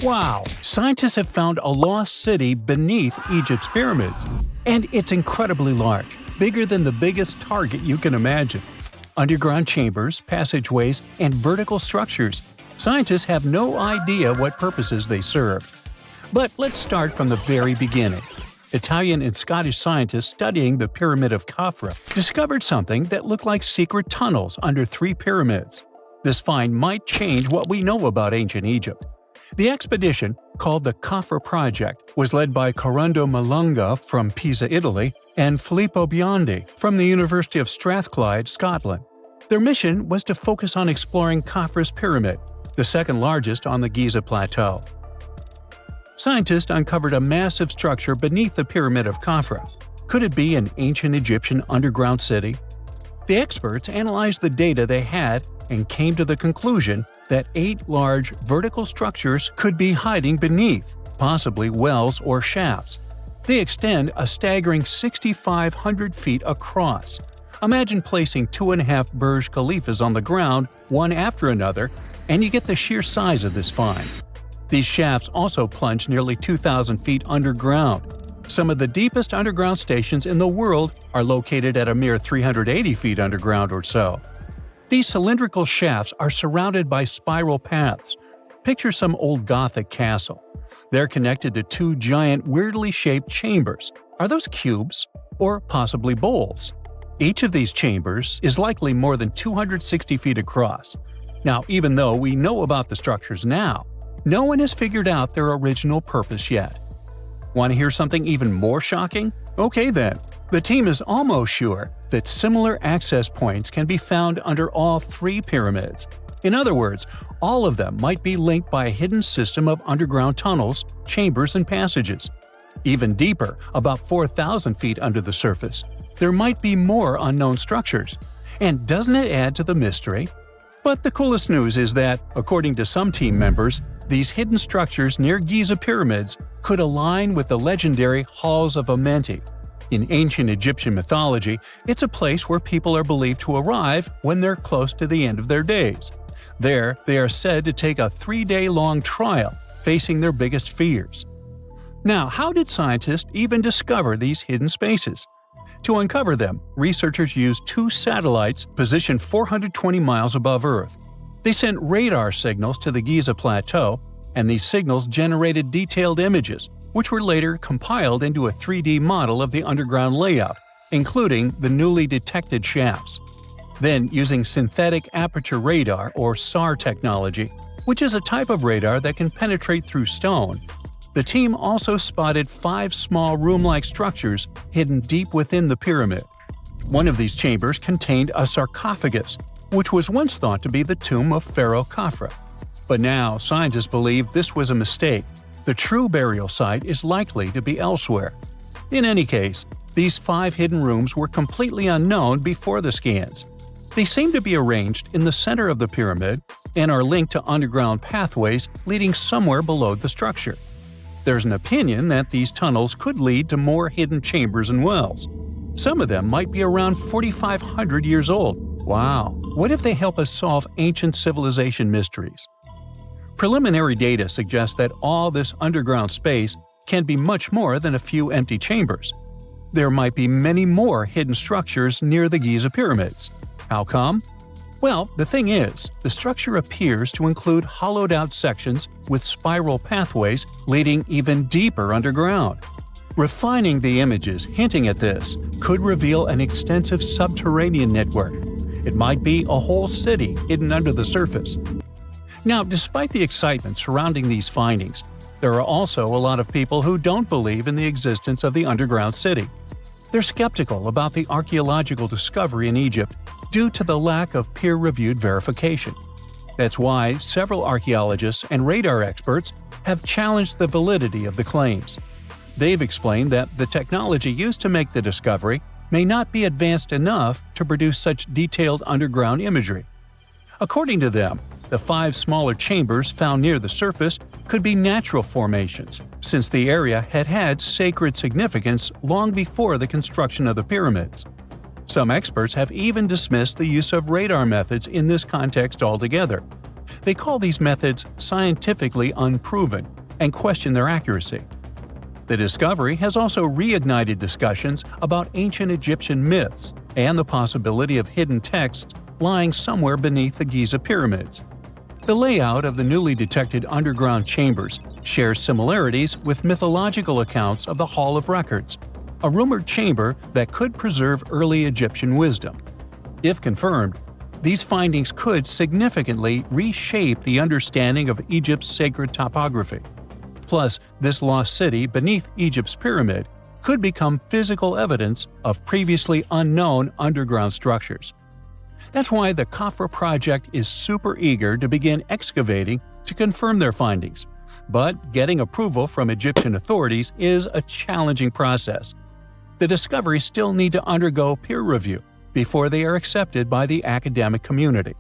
Wow! Scientists have found a lost city beneath Egypt's pyramids. And it's incredibly large, bigger than the biggest target you can imagine. Underground chambers, passageways, and vertical structures. Scientists have no idea what purposes they serve. But let's start from the very beginning. Italian and Scottish scientists studying the Pyramid of Khafra discovered something that looked like secret tunnels under 3 pyramids. This find might change what we know about ancient Egypt. The expedition, called the Khafra Project, was led by Corrado Malunga from Pisa, Italy, and Filippo Biondi from the University of Strathclyde, Scotland. Their mission was to focus on exploring Khafra's pyramid, the second largest on the Giza Plateau. Scientists uncovered a massive structure beneath the Pyramid of Khafra. Could it be an ancient Egyptian underground city? The experts analyzed the data they had and came to the conclusion that 8 large vertical structures could be hiding beneath, possibly wells or shafts. They extend a staggering 6,500 feet across. Imagine placing 2.5 Burj Khalifas on the ground, one after another, and you get the sheer size of this find. These shafts also plunge nearly 2,000 feet underground. Some of the deepest underground stations in the world are located at a mere 380 feet underground or so. These cylindrical shafts are surrounded by spiral paths. Picture some old Gothic castle. They're connected to 2 giant, weirdly shaped chambers. Are those cubes? Or possibly bowls? Each of these chambers is likely more than 260 feet across. Now, even though we know about the structures now, no one has figured out their original purpose yet. Want to hear something even more shocking? Okay then. The team is almost sure that similar access points can be found under all 3 pyramids. In other words, all of them might be linked by a hidden system of underground tunnels, chambers, and passages. Even deeper, about 4,000 feet under the surface, there might be more unknown structures. And doesn't it add to the mystery? But the coolest news is that, according to some team members, these hidden structures near Giza pyramids could align with the legendary Halls of Amenti. In ancient Egyptian mythology, it's a place where people are believed to arrive when they're close to the end of their days. There, they are said to take a 3-day-long trial, facing their biggest fears. Now, how did scientists even discover these hidden spaces? To uncover them, researchers used 2 satellites positioned 420 miles above Earth. They sent radar signals to the Giza Plateau, and these signals generated detailed images, which were later compiled into a 3D model of the underground layout, including the newly detected shafts. Then, using synthetic aperture radar or SAR technology, which is a type of radar that can penetrate through stone, the team also spotted 5 small room-like structures hidden deep within the pyramid. One of these chambers contained a sarcophagus, which was once thought to be the tomb of Pharaoh Khafra. But now, scientists believe this was a mistake. The true burial site is likely to be elsewhere. In any case, these 5 hidden rooms were completely unknown before the scans. They seem to be arranged in the center of the pyramid and are linked to underground pathways leading somewhere below the structure. There's an opinion that these tunnels could lead to more hidden chambers and wells. Some of them might be around 4,500 years old. Wow! What if they help us solve ancient civilization mysteries? Preliminary data suggests that all this underground space can be much more than a few empty chambers. There might be many more hidden structures near the Giza pyramids. How come? Well, the thing is, the structure appears to include hollowed-out sections with spiral pathways leading even deeper underground. Refining the images hinting at this could reveal an extensive subterranean network. It might be a whole city hidden under the surface. Now, despite the excitement surrounding these findings, there are also a lot of people who don't believe in the existence of the underground city. They're skeptical about the archaeological discovery in Egypt due to the lack of peer-reviewed verification. That's why several archaeologists and radar experts have challenged the validity of the claims. They've explained that the technology used to make the discovery may not be advanced enough to produce such detailed underground imagery. According to them, the 5 smaller chambers found near the surface could be natural formations, since the area had had sacred significance long before the construction of the pyramids. Some experts have even dismissed the use of radar methods in this context altogether. They call these methods scientifically unproven and question their accuracy. The discovery has also reignited discussions about ancient Egyptian myths and the possibility of hidden texts lying somewhere beneath the Giza pyramids. The layout of the newly detected underground chambers shares similarities with mythological accounts of the Hall of Records, a rumored chamber that could preserve early Egyptian wisdom. If confirmed, these findings could significantly reshape the understanding of Egypt's sacred topography. Plus, this lost city beneath Egypt's pyramid could become physical evidence of previously unknown underground structures. That's why the Khafra project is super eager to begin excavating to confirm their findings. But getting approval from Egyptian authorities is a challenging process. The discoveries still need to undergo peer review before they are accepted by the academic community.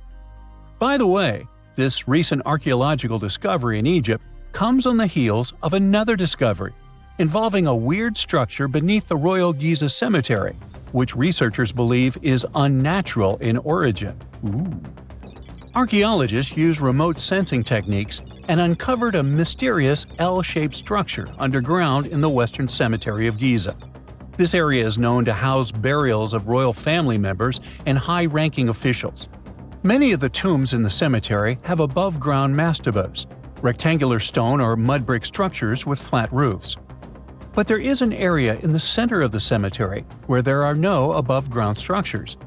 By the way, this recent archaeological discovery in Egypt comes on the heels of another discovery involving a weird structure beneath the Royal Giza Cemetery, which researchers believe is unnatural in origin. Archaeologists used remote sensing techniques and uncovered a mysterious L-shaped structure underground in the Western Cemetery of Giza. This area is known to house burials of royal family members and high-ranking officials. Many of the tombs in the cemetery have above-ground mastabas, rectangular stone or mud brick structures with flat roofs. But there is an area in the center of the cemetery where there are no above-ground structures.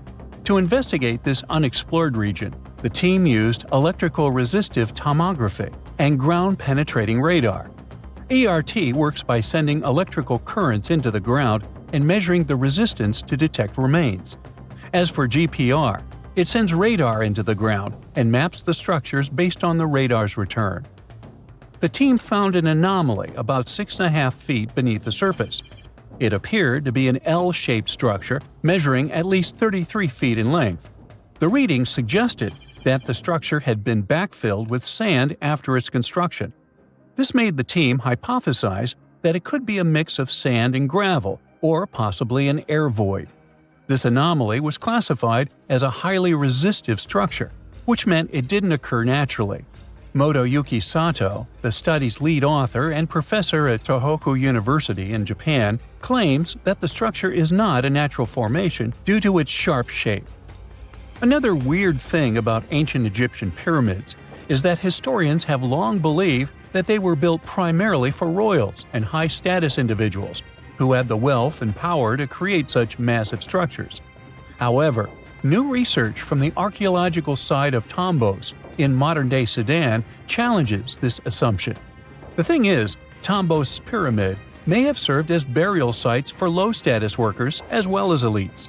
To investigate this unexplored region, the team used electrical resistive tomography and ground-penetrating radar. ERT works by sending electrical currents into the ground and measuring the resistance to detect remains. As for GPR, it sends radar into the ground and maps the structures based on the radar's return. The team found an anomaly about 6.5 feet beneath the surface. It appeared to be an L-shaped structure measuring at least 33 feet in length. The readings suggested that the structure had been backfilled with sand after its construction. This made the team hypothesize that it could be a mix of sand and gravel, or possibly an air void. This anomaly was classified as a highly resistive structure, which meant it didn't occur naturally. Motoyuki Sato, the study's lead author and professor at Tohoku University in Japan, claims that the structure is not a natural formation due to its sharp shape. Another weird thing about ancient Egyptian pyramids is that historians have long believed that they were built primarily for royals and high-status individuals who had the wealth and power to create such massive structures. However, new research from the archaeological site of Tombos in modern-day Sudan challenges this assumption. The thing is, Tombos' pyramid may have served as burial sites for low-status workers as well as elites.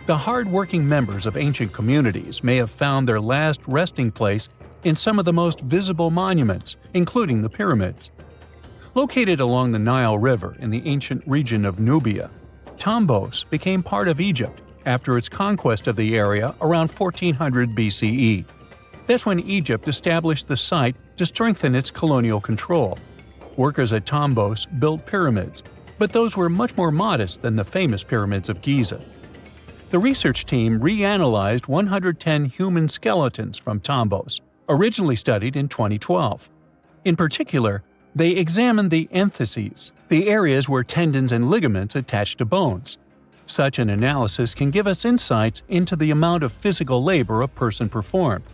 The hard-working members of ancient communities may have found their last resting place in some of the most visible monuments, including the pyramids. Located along the Nile River in the ancient region of Nubia, Tombos became part of Egypt after its conquest of the area around 1400 BCE. That's when Egypt established the site to strengthen its colonial control. Workers at Tombos built pyramids, but those were much more modest than the famous pyramids of Giza. The research team reanalyzed 110 human skeletons from Tombos, originally studied in 2012. In particular, they examined the entheses, the areas where tendons and ligaments attach to bones. Such an analysis can give us insights into the amount of physical labor a person performed.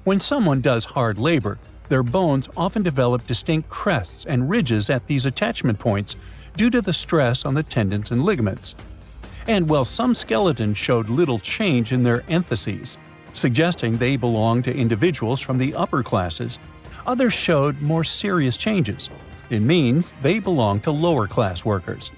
When someone does hard labor, their bones often develop distinct crests and ridges at these attachment points due to the stress on the tendons and ligaments. And while some skeletons showed little change in their entheses, suggesting they belonged to individuals from the upper classes, others showed more serious changes. It means they belong to lower-class workers.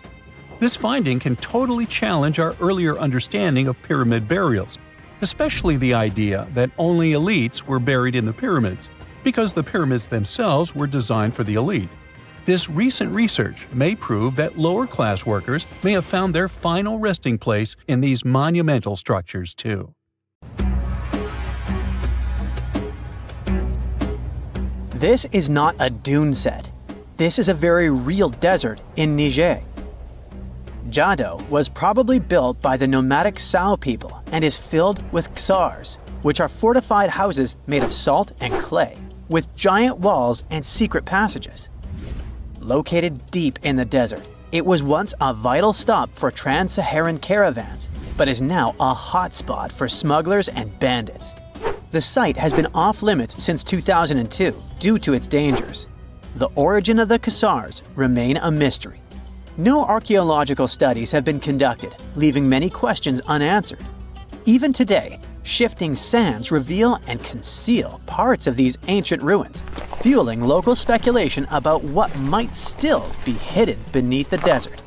This finding can totally challenge our earlier understanding of pyramid burials, especially the idea that only elites were buried in the pyramids, because the pyramids themselves were designed for the elite. This recent research may prove that lower-class workers may have found their final resting place in these monumental structures too. This is not a dune set. This is a very real desert in Niger. Jado was probably built by the nomadic Sao people and is filled with ksars, which are fortified houses made of salt and clay, with giant walls and secret passages. Located deep in the desert, it was once a vital stop for trans-Saharan caravans, but is now a hotspot for smugglers and bandits. The site has been off-limits since 2002 due to its dangers. The origin of the Khazars remain a mystery. No archaeological studies have been conducted, leaving many questions unanswered. Even today, shifting sands reveal and conceal parts of these ancient ruins, fueling local speculation about what might still be hidden beneath the desert.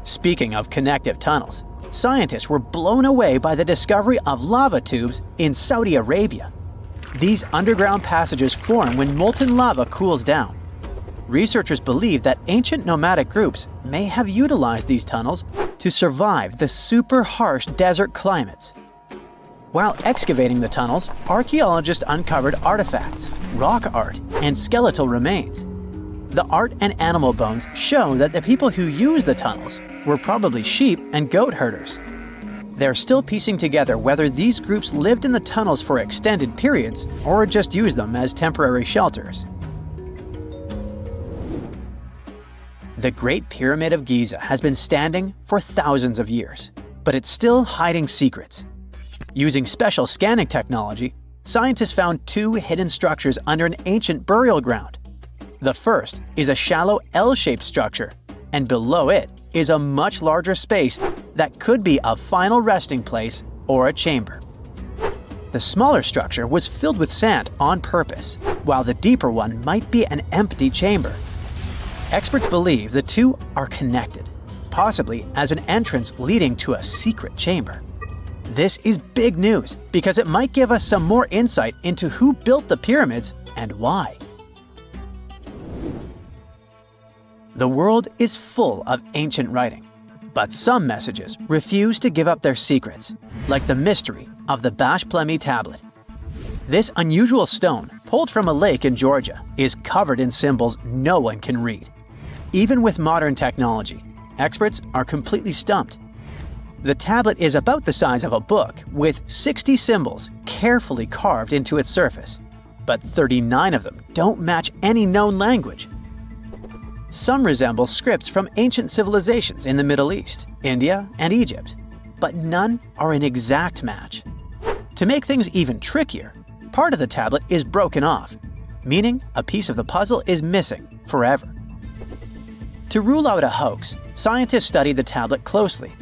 Speaking of connective tunnels, scientists were blown away by the discovery of lava tubes in Saudi Arabia. These underground passages form when molten lava cools down. Researchers believe that ancient nomadic groups may have utilized these tunnels to survive the super harsh desert climates. While excavating the tunnels, archaeologists uncovered artifacts, rock art, and skeletal remains. The art and animal bones show that the people who used the tunnels were probably sheep and goat herders. They're still piecing together whether these groups lived in the tunnels for extended periods or just used them as temporary shelters. The Great Pyramid of Giza has been standing for thousands of years, but it's still hiding secrets. Using special scanning technology, scientists found two hidden structures under an ancient burial ground. The first is a shallow L-shaped structure, and below it is a much larger space that could be a final resting place or a chamber. The smaller structure was filled with sand on purpose, while the deeper one might be an empty chamber. Experts believe the two are connected, possibly as an entrance leading to a secret chamber. This is big news because it might give us some more insight into who built the pyramids and why. The world is full of ancient writing, but some messages refuse to give up their secrets, like the mystery of the Bashplemi tablet. This unusual stone, pulled from a lake in Georgia, is covered in symbols no one can read. Even with modern technology, experts are completely stumped. The tablet is about the size of a book, with 60 symbols carefully carved into its surface, but 39 of them don't match any known language. Some resemble scripts from ancient civilizations in the Middle East, India, and Egypt, but none are an exact match. To make things even trickier, part of the tablet is broken off, meaning a piece of the puzzle is missing forever. To rule out a hoax, scientists studied the tablet closely.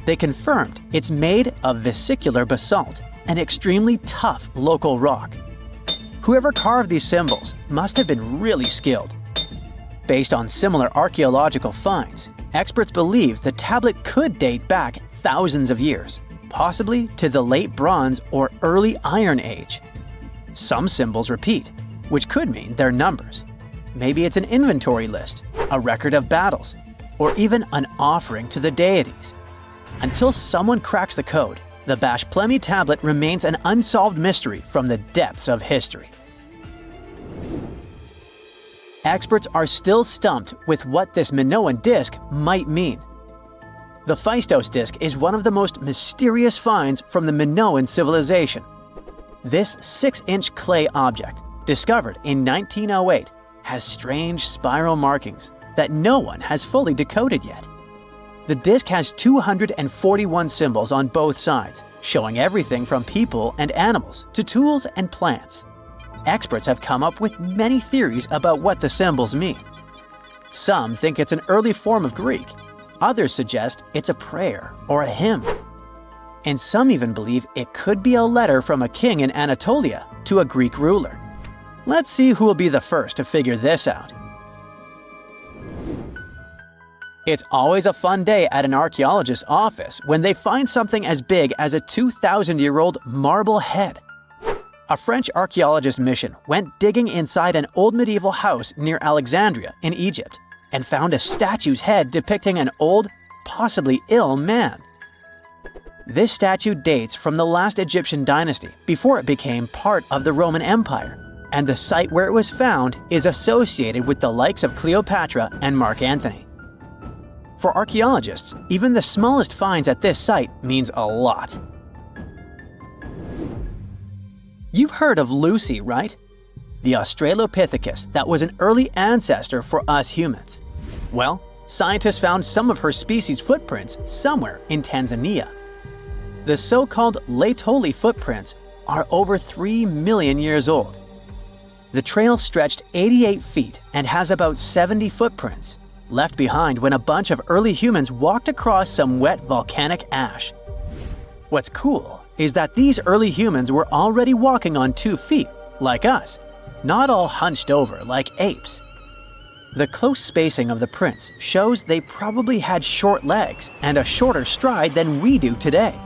They confirmed it's made of vesicular basalt, an extremely tough local rock. Whoever carved these symbols must have been really skilled. Based on similar archaeological finds, experts believe the tablet could date back thousands of years, possibly to the late Bronze or early Iron Age. Some symbols repeat, which could mean they're numbers. Maybe it's an inventory list, a record of battles, or even an offering to the deities. Until someone cracks the code, the Bashplemi tablet remains an unsolved mystery from the depths of history. Experts are still stumped with what this Minoan disc might mean. The Phaistos Disc is one of the most mysterious finds from the Minoan civilization. This 6-inch clay object, discovered in 1908, has strange spiral markings that no one has fully decoded yet. The disc has 241 symbols on both sides, showing everything from people and animals to tools and plants. Experts have come up with many theories about what the symbols mean. Some think it's an early form of Greek. Others suggest it's a prayer or a hymn. And some even believe it could be a letter from a king in Anatolia to a Greek ruler. Let's see who will be the first to figure this out. It's always a fun day at an archaeologist's office when they find something as big as a 2,000-year-old marble head. A French archaeologist mission went digging inside an old medieval house near Alexandria in Egypt and found a statue's head depicting an old, possibly ill man. This statue dates from the last Egyptian dynasty before it became part of the Roman Empire, and the site where it was found is associated with the likes of Cleopatra and Mark Antony. For archaeologists, even the smallest finds at this site means a lot. You've heard of Lucy, right? The Australopithecus that was an early ancestor for us humans. Well, scientists found some of her species' footprints somewhere in Tanzania. The so-called Laetoli footprints are over 3 million years old. The trail stretched 88 feet and has about 70 footprints, left behind when a bunch of early humans walked across some wet volcanic ash. What's cool is that these early humans were already walking on 2 feet, like us, not all hunched over like apes. The close spacing of the prints shows they probably had short legs and a shorter stride than we do today.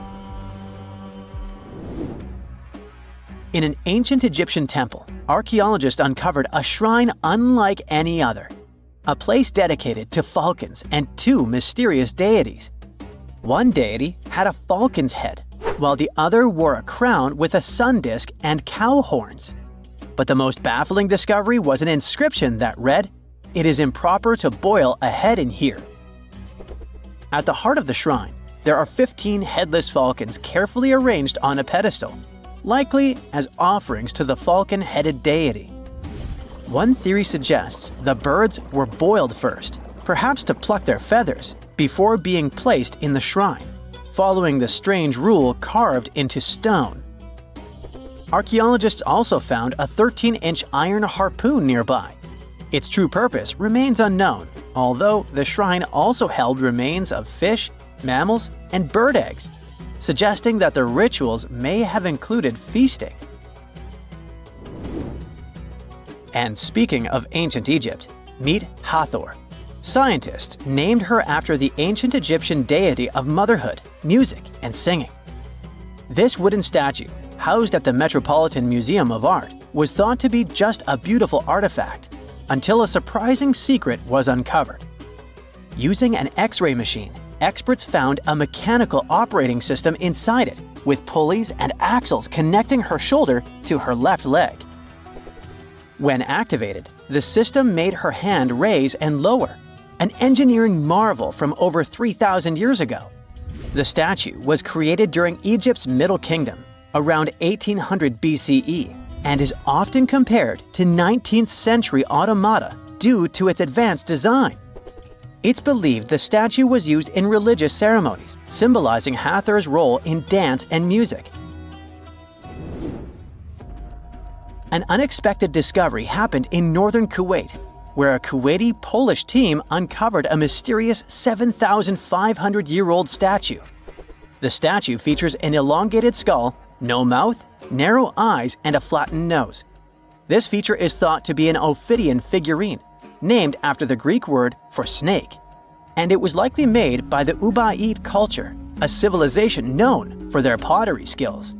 In an ancient Egyptian temple, archaeologists uncovered a shrine unlike any other, a place dedicated to falcons and 2 mysterious deities. One deity had a falcon's head, while the other wore a crown with a sun disk and cow horns. But the most baffling discovery was an inscription that read, "It is improper to boil a head in here." At the heart of the shrine, there are 15 headless falcons carefully arranged on a pedestal, likely as offerings to the falcon-headed deity. One theory suggests the birds were boiled first, perhaps to pluck their feathers, before being placed in the shrine, following the strange rule carved into stone. Archaeologists also found a 13-inch iron harpoon nearby. Its true purpose remains unknown, although the shrine also held remains of fish, mammals, and bird eggs, suggesting that the rituals may have included feasting. And speaking of ancient Egypt, meet Hathor. Scientists named her after the ancient Egyptian deity of motherhood, music, and singing. This wooden statue, housed at the Metropolitan Museum of Art, was thought to be just a beautiful artifact, until a surprising secret was uncovered. Using an X-ray machine, experts found a mechanical operating system inside it, with pulleys and axles connecting her shoulder to her left leg. When activated, the system made her hand raise and lower, an engineering marvel from over 3,000 years ago. The statue was created during Egypt's Middle Kingdom, around 1800 BCE, and is often compared to 19th century automata due to its advanced design. It's believed the statue was used in religious ceremonies, symbolizing Hathor's role in dance and music. An unexpected discovery happened in northern Kuwait, where a Kuwaiti-Polish team uncovered a mysterious 7,500-year-old statue. The statue features an elongated skull, no mouth, narrow eyes, and a flattened nose. This feature is thought to be an Ophidian figurine, named after the Greek word for snake, and it was likely made by the Ubaid culture, a civilization known for their pottery skills.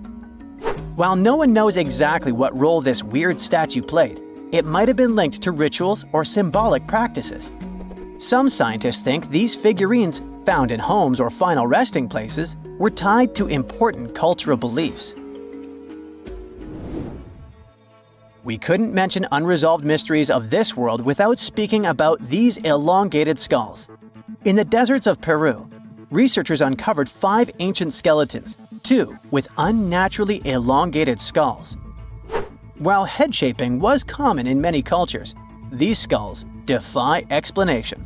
While no one knows exactly what role this weird statue played, it might have been linked to rituals or symbolic practices. Some scientists think these figurines, found in homes or final resting places, were tied to important cultural beliefs. We couldn't mention unresolved mysteries of this world without speaking about these elongated skulls. In the deserts of Peru, researchers uncovered 5 ancient skeletons, 2 with unnaturally elongated skulls. While head shaping was common in many cultures, these skulls defy explanation.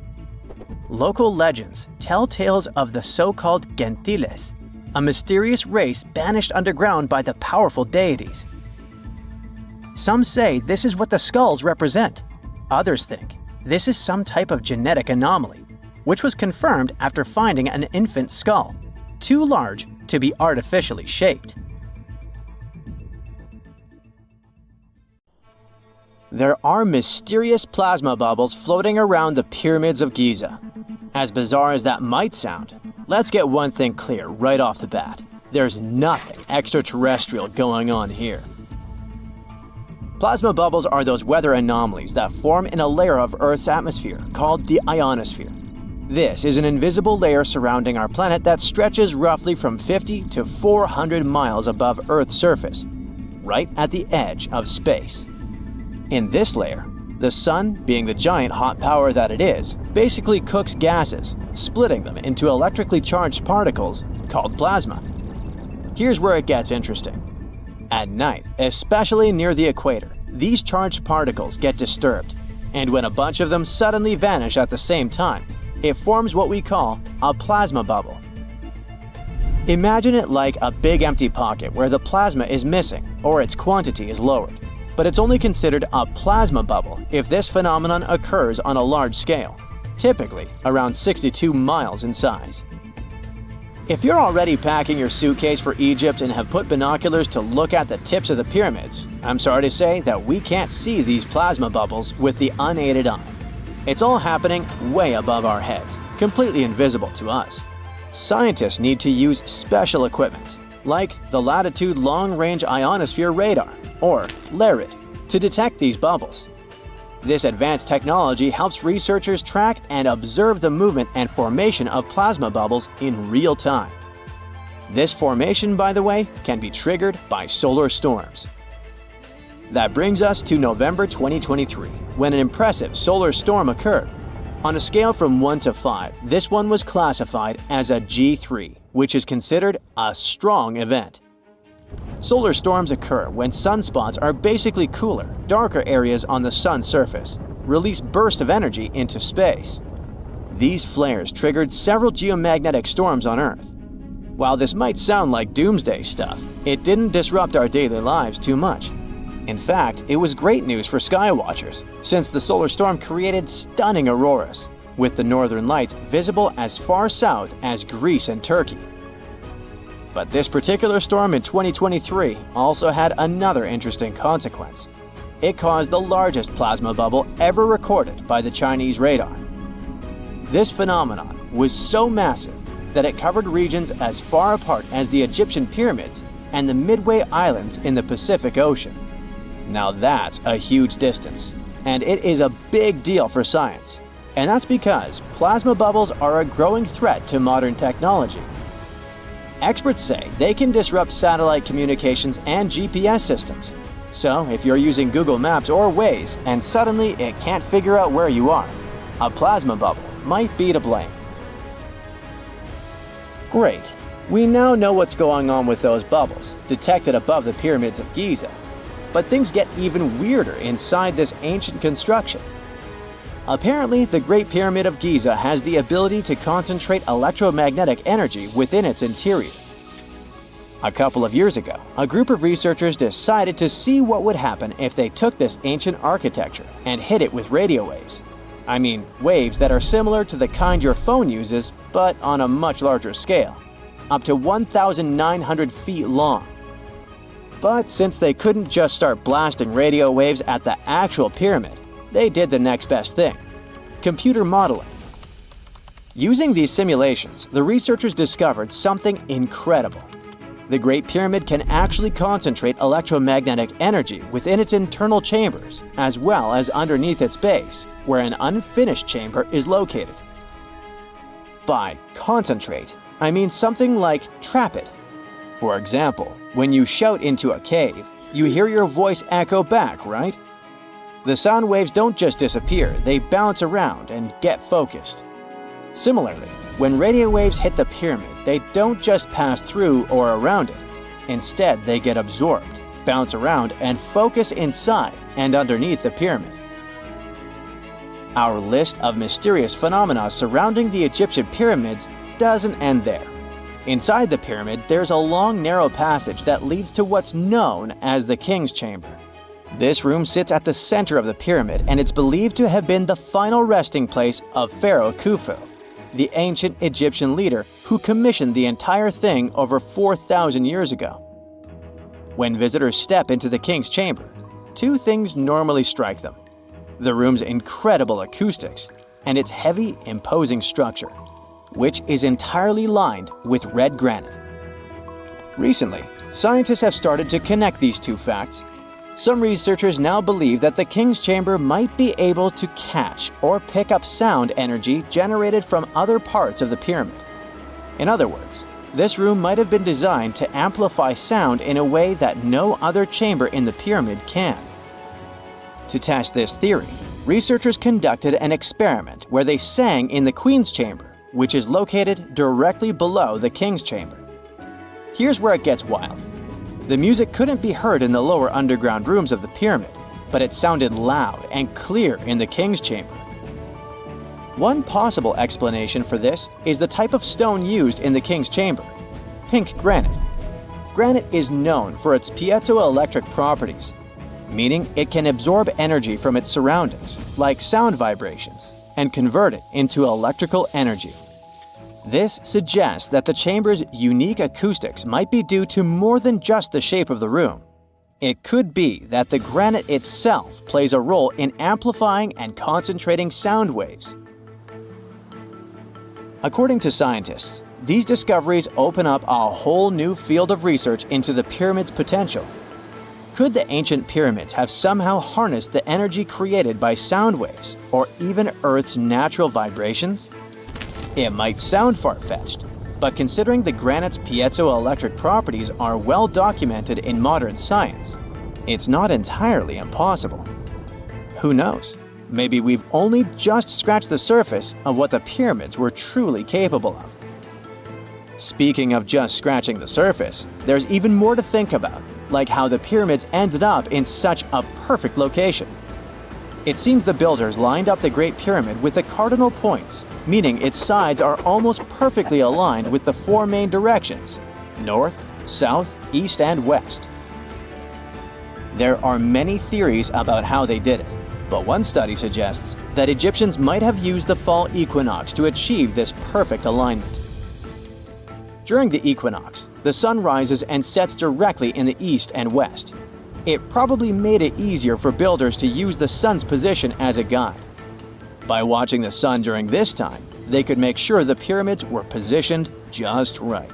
Local legends tell tales of the so-called Gentiles, a mysterious race banished underground by the powerful deities. Some say this is what the skulls represent. Others think this is some type of genetic anomaly, which was confirmed after finding an infant skull, too large to be artificially shaped. There are mysterious plasma bubbles floating around the pyramids of Giza. As bizarre as that might sound, let's get one thing clear right off the bat. There's nothing extraterrestrial going on here. Plasma bubbles are those weather anomalies that form in a layer of Earth's atmosphere called the ionosphere. This is an invisible layer surrounding our planet that stretches roughly from 50 to 400 miles above Earth's surface, right at the edge of space. In this layer, The sun, being the giant hot power that it is, basically cooks gases, splitting them into electrically charged particles called plasma. Here's where it gets interesting. At night, especially near the equator, these charged particles get disturbed, and when a bunch of them suddenly vanish at the same time, it forms what we call a plasma bubble. Imagine it like a big empty pocket where the plasma is missing or its quantity is lowered, but it's only considered a plasma bubble if this phenomenon occurs on a large scale, typically around 62 miles in size. If you're already packing your suitcase for Egypt and have put binoculars to look at the tips of the pyramids, I'm sorry to say that we can't see these plasma bubbles with the unaided eye. It's all happening way above our heads, completely invisible to us. Scientists need to use special equipment, like the Latitude Long-Range Ionosphere Radar, or LARID, to detect these bubbles. This advanced technology helps researchers track and observe the movement and formation of plasma bubbles in real time. This formation, by the way, can be triggered by solar storms. That brings us to November 2023, when an impressive solar storm occurred. On a scale from 1 to 5, this one was classified as a G3, which is considered a strong event. Solar storms occur when sunspots are basically cooler, darker areas on the sun's surface, release bursts of energy into space. These flares triggered several geomagnetic storms on Earth. While this might sound like doomsday stuff, it didn't disrupt our daily lives too much. In fact, it was great news for skywatchers, since the solar storm created stunning auroras, with the northern lights visible as far south as Greece and Turkey. But this particular storm in 2023 also had another interesting consequence. It caused the largest plasma bubble ever recorded by the Chinese radar. This phenomenon was so massive that it covered regions as far apart as the Egyptian pyramids and the Midway Islands in the Pacific Ocean. Now that's a huge distance, and it is a big deal for science. And that's because plasma bubbles are a growing threat to modern technology. Experts say they can disrupt satellite communications and GPS systems. So if you're using Google Maps or Waze and suddenly it can't figure out where you are, a plasma bubble might be to blame. Great, we now know what's going on with those bubbles, detected above the pyramids of Giza. But things get even weirder inside this ancient construction. Apparently, the Great Pyramid of Giza has the ability to concentrate electromagnetic energy within its interior. A couple of years ago, a group of researchers decided to see what would happen if they took this ancient architecture and hit it with radio waves. I mean, waves that are similar to the kind your phone uses, but on a much larger scale, up to 1,900 feet long. But since they couldn't just start blasting radio waves at the actual pyramid, they did the next best thing: computer modeling. Using these simulations, the researchers discovered something incredible. The Great Pyramid can actually concentrate electromagnetic energy within its internal chambers, as well as underneath its base, where an unfinished chamber is located. By concentrate, I mean something like trap it. For example, when you shout into a cave, you hear your voice echo back, right? The sound waves don't just disappear, they bounce around and get focused. Similarly, when radio waves hit the pyramid, they don't just pass through or around it. Instead, they get absorbed, bounce around, and focus inside and underneath the pyramid. Our list of mysterious phenomena surrounding the Egyptian pyramids doesn't end there. Inside the pyramid, there's a long, narrow passage that leads to what's known as the King's Chamber. This room sits at the center of the pyramid, and it's believed to have been the final resting place of Pharaoh Khufu, the ancient Egyptian leader who commissioned the entire thing over 4,000 years ago. When visitors step into the King's Chamber, two things normally strike them: the room's incredible acoustics and its heavy, imposing structure, which is entirely lined with red granite. Recently, scientists have started to connect these two facts. Some researchers now believe that the King's Chamber might be able to catch or pick up sound energy generated from other parts of the pyramid. In other words, this room might have been designed to amplify sound in a way that no other chamber in the pyramid can. To test this theory, researchers conducted an experiment where they sang in the Queen's Chamber, which is located directly below the King's Chamber. Here's where it gets wild. The music couldn't be heard in the lower underground rooms of the pyramid, but it sounded loud and clear in the King's Chamber. One possible explanation for this is the type of stone used in the King's Chamber: pink granite. Granite is known for its piezoelectric properties, meaning it can absorb energy from its surroundings, like sound vibrations, and convert it into electrical energy. This suggests that the chamber's unique acoustics might be due to more than just the shape of the room. It could be that the granite itself plays a role in amplifying and concentrating sound waves. According to scientists, these discoveries open up a whole new field of research into the pyramid's potential. Could the ancient pyramids have somehow harnessed the energy created by sound waves, or even Earth's natural vibrations? It might sound far-fetched, but considering the granite's piezoelectric properties are well documented in modern science, it's not entirely impossible. Who knows? Maybe we've only just scratched the surface of what the pyramids were truly capable of. Speaking of just scratching the surface, there's even more to think about, like how the pyramids ended up in such a perfect location. It seems the builders lined up the Great Pyramid with the cardinal points, meaning its sides are almost perfectly aligned with the four main directions: north, south, east, and west. There are many theories about how they did it, but one study suggests that Egyptians might have used the fall equinox to achieve this perfect alignment. During the equinox, the sun rises and sets directly in the east and west. It probably made it easier for builders to use the sun's position as a guide. By watching the sun during this time, they could make sure the pyramids were positioned just right.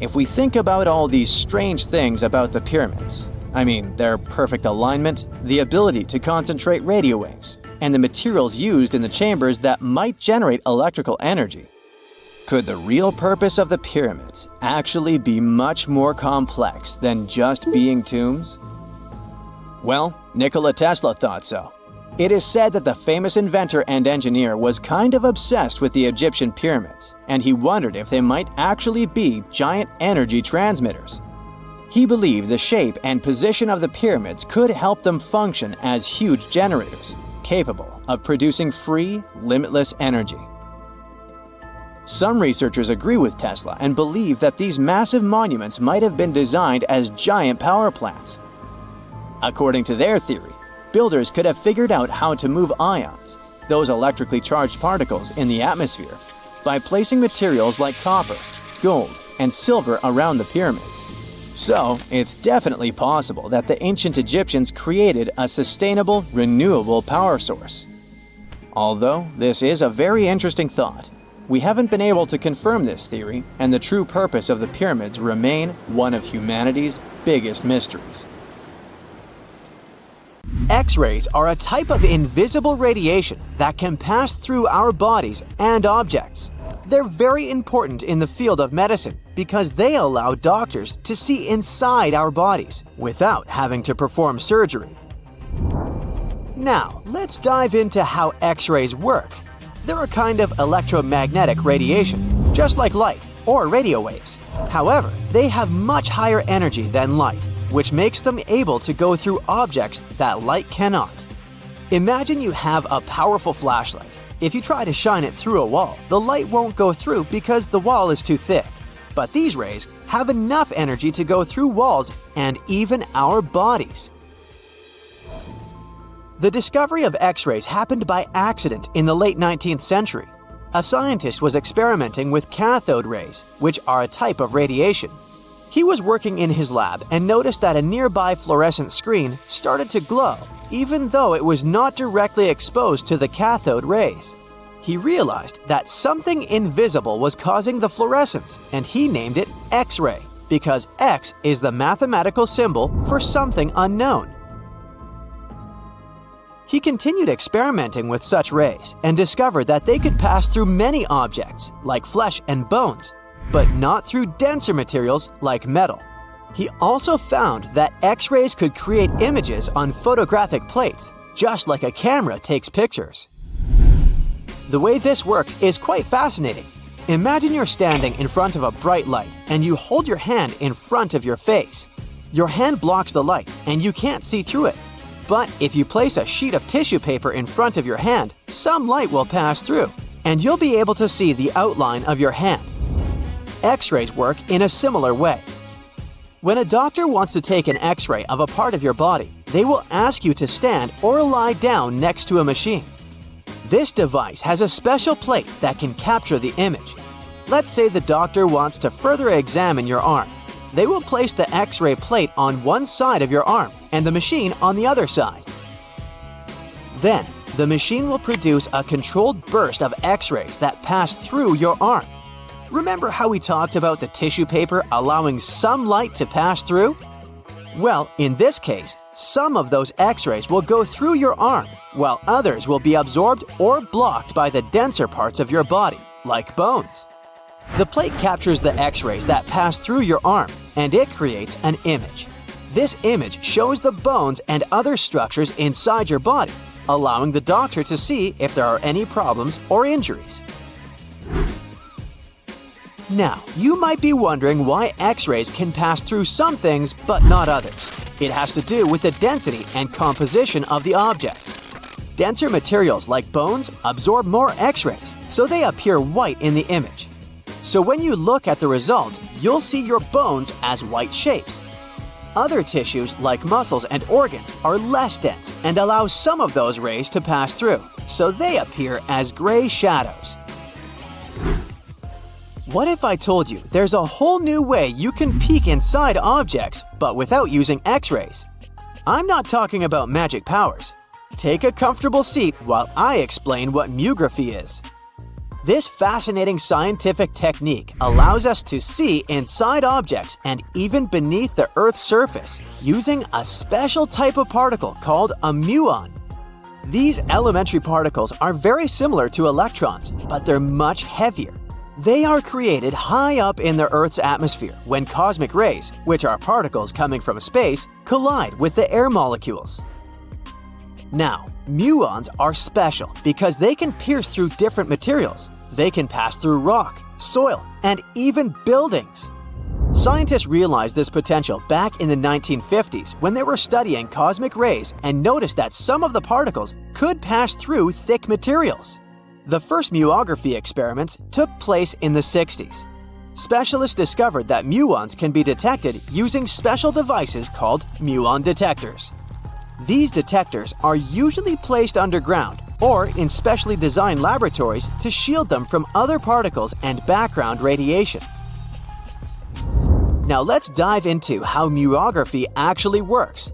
If we think about all these strange things about the pyramids, I mean, their perfect alignment, the ability to concentrate radio waves, and the materials used in the chambers that might generate electrical energy, could the real purpose of the pyramids actually be much more complex than just being tombs? Well, Nikola Tesla thought so. It is said that the famous inventor and engineer was kind of obsessed with the Egyptian pyramids, and he wondered if they might actually be giant energy transmitters. He believed the shape and position of the pyramids could help them function as huge generators, capable of producing free, limitless energy. Some researchers agree with Tesla and believe that these massive monuments might have been designed as giant power plants. According to their theory, builders could have figured out how to move ions, those electrically charged particles in the atmosphere, by placing materials like copper, gold, and silver around the pyramids. So, it's definitely possible that the ancient Egyptians created a sustainable, renewable power source. Although this is a very interesting thought, we haven't been able to confirm this theory, and the true purpose of the pyramids remain one of humanity's biggest mysteries. X-rays are a type of invisible radiation that can pass through our bodies and objects. They're very important in the field of medicine because they allow doctors to see inside our bodies without having to perform surgery. Now, let's dive into how X-rays work. They're a kind of electromagnetic radiation, just like light or radio waves. However, they have much higher energy than light, which makes them able to go through objects that light cannot. Imagine you have a powerful flashlight. If you try to shine it through a wall, the light won't go through because the wall is too thick. But these rays have enough energy to go through walls and even our bodies. The discovery of X-rays happened by accident in the late 19th century. A scientist was experimenting with cathode rays, which are a type of radiation. He was working in his lab and noticed that a nearby fluorescent screen started to glow, even though it was not directly exposed to the cathode rays. He realized that something invisible was causing the fluorescence, and he named it X-ray, because X is the mathematical symbol for something unknown. He continued experimenting with such rays and discovered that they could pass through many objects, like flesh and bones, but not through denser materials like metal. He also found that X-rays could create images on photographic plates, just like a camera takes pictures. The way this works is quite fascinating. Imagine you're standing in front of a bright light and you hold your hand in front of your face. Your hand blocks the light and you can't see through it. But if you place a sheet of tissue paper in front of your hand, some light will pass through, and you'll be able to see the outline of your hand. X-rays work in a similar way. When a doctor wants to take an X-ray of a part of your body, they will ask you to stand or lie down next to a machine. This device has a special plate that can capture the image. Let's say the doctor wants to further examine your arm. They will place the X-ray plate on one side of your arm and the machine on the other side. Then, the machine will produce a controlled burst of X-rays that pass through your arm. Remember how we talked about the tissue paper allowing some light to pass through? Well, in this case, some of those X-rays will go through your arm, while others will be absorbed or blocked by the denser parts of your body, like bones. The plate captures the X-rays that pass through your arm, and it creates an image. This image shows the bones and other structures inside your body, allowing the doctor to see if there are any problems or injuries. Now, you might be wondering why X-rays can pass through some things but not others. It has to do with the density and composition of the objects. Denser materials like bones absorb more X-rays, so they appear white in the image. So when you look at the result, you'll see your bones as white shapes. Other tissues like muscles and organs are less dense and allow some of those rays to pass through, so they appear as gray shadows. What if I told you there's a whole new way you can peek inside objects, but without using X-rays? I'm not talking about magic powers. Take a comfortable seat while I explain what muography is. This fascinating scientific technique allows us to see inside objects and even beneath the Earth's surface using a special type of particle called a muon. These elementary particles are very similar to electrons, but they're much heavier. They are created high up in the Earth's atmosphere when cosmic rays, which are particles coming from space, collide with the air molecules. Now, muons are special because they can pierce through different materials. They can pass through rock, soil, and even buildings. Scientists realized this potential back in the 1950s when they were studying cosmic rays and noticed that some of the particles could pass through thick materials. The first muography experiments took place in the 60s. Specialists discovered that muons can be detected using special devices called muon detectors. These detectors are usually placed underground or in specially designed laboratories to shield them from other particles and background radiation. Now let's dive into how muography actually works.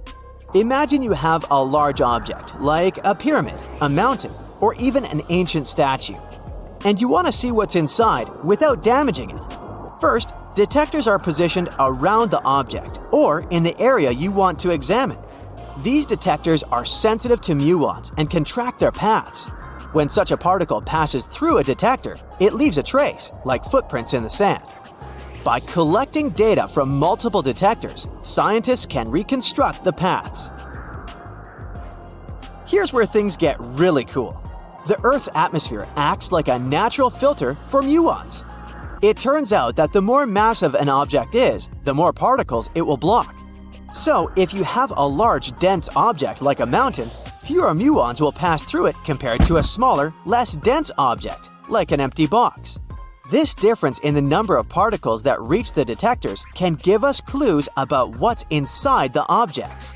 Imagine you have a large object, like a pyramid, a mountain, or even an ancient statue, and you want to see what's inside without damaging it. First, detectors are positioned around the object or in the area you want to examine. These detectors are sensitive to muons and can track their paths. When such a particle passes through a detector, it leaves a trace, like footprints in the sand. By collecting data from multiple detectors, scientists can reconstruct the paths. Here's where things get really cool. The Earth's atmosphere acts like a natural filter for muons. It turns out that the more massive an object is, the more particles it will block. So, if you have a large, dense object like a mountain, fewer muons will pass through it compared to a smaller, less dense object, like an empty box. This difference in the number of particles that reach the detectors can give us clues about what's inside the objects.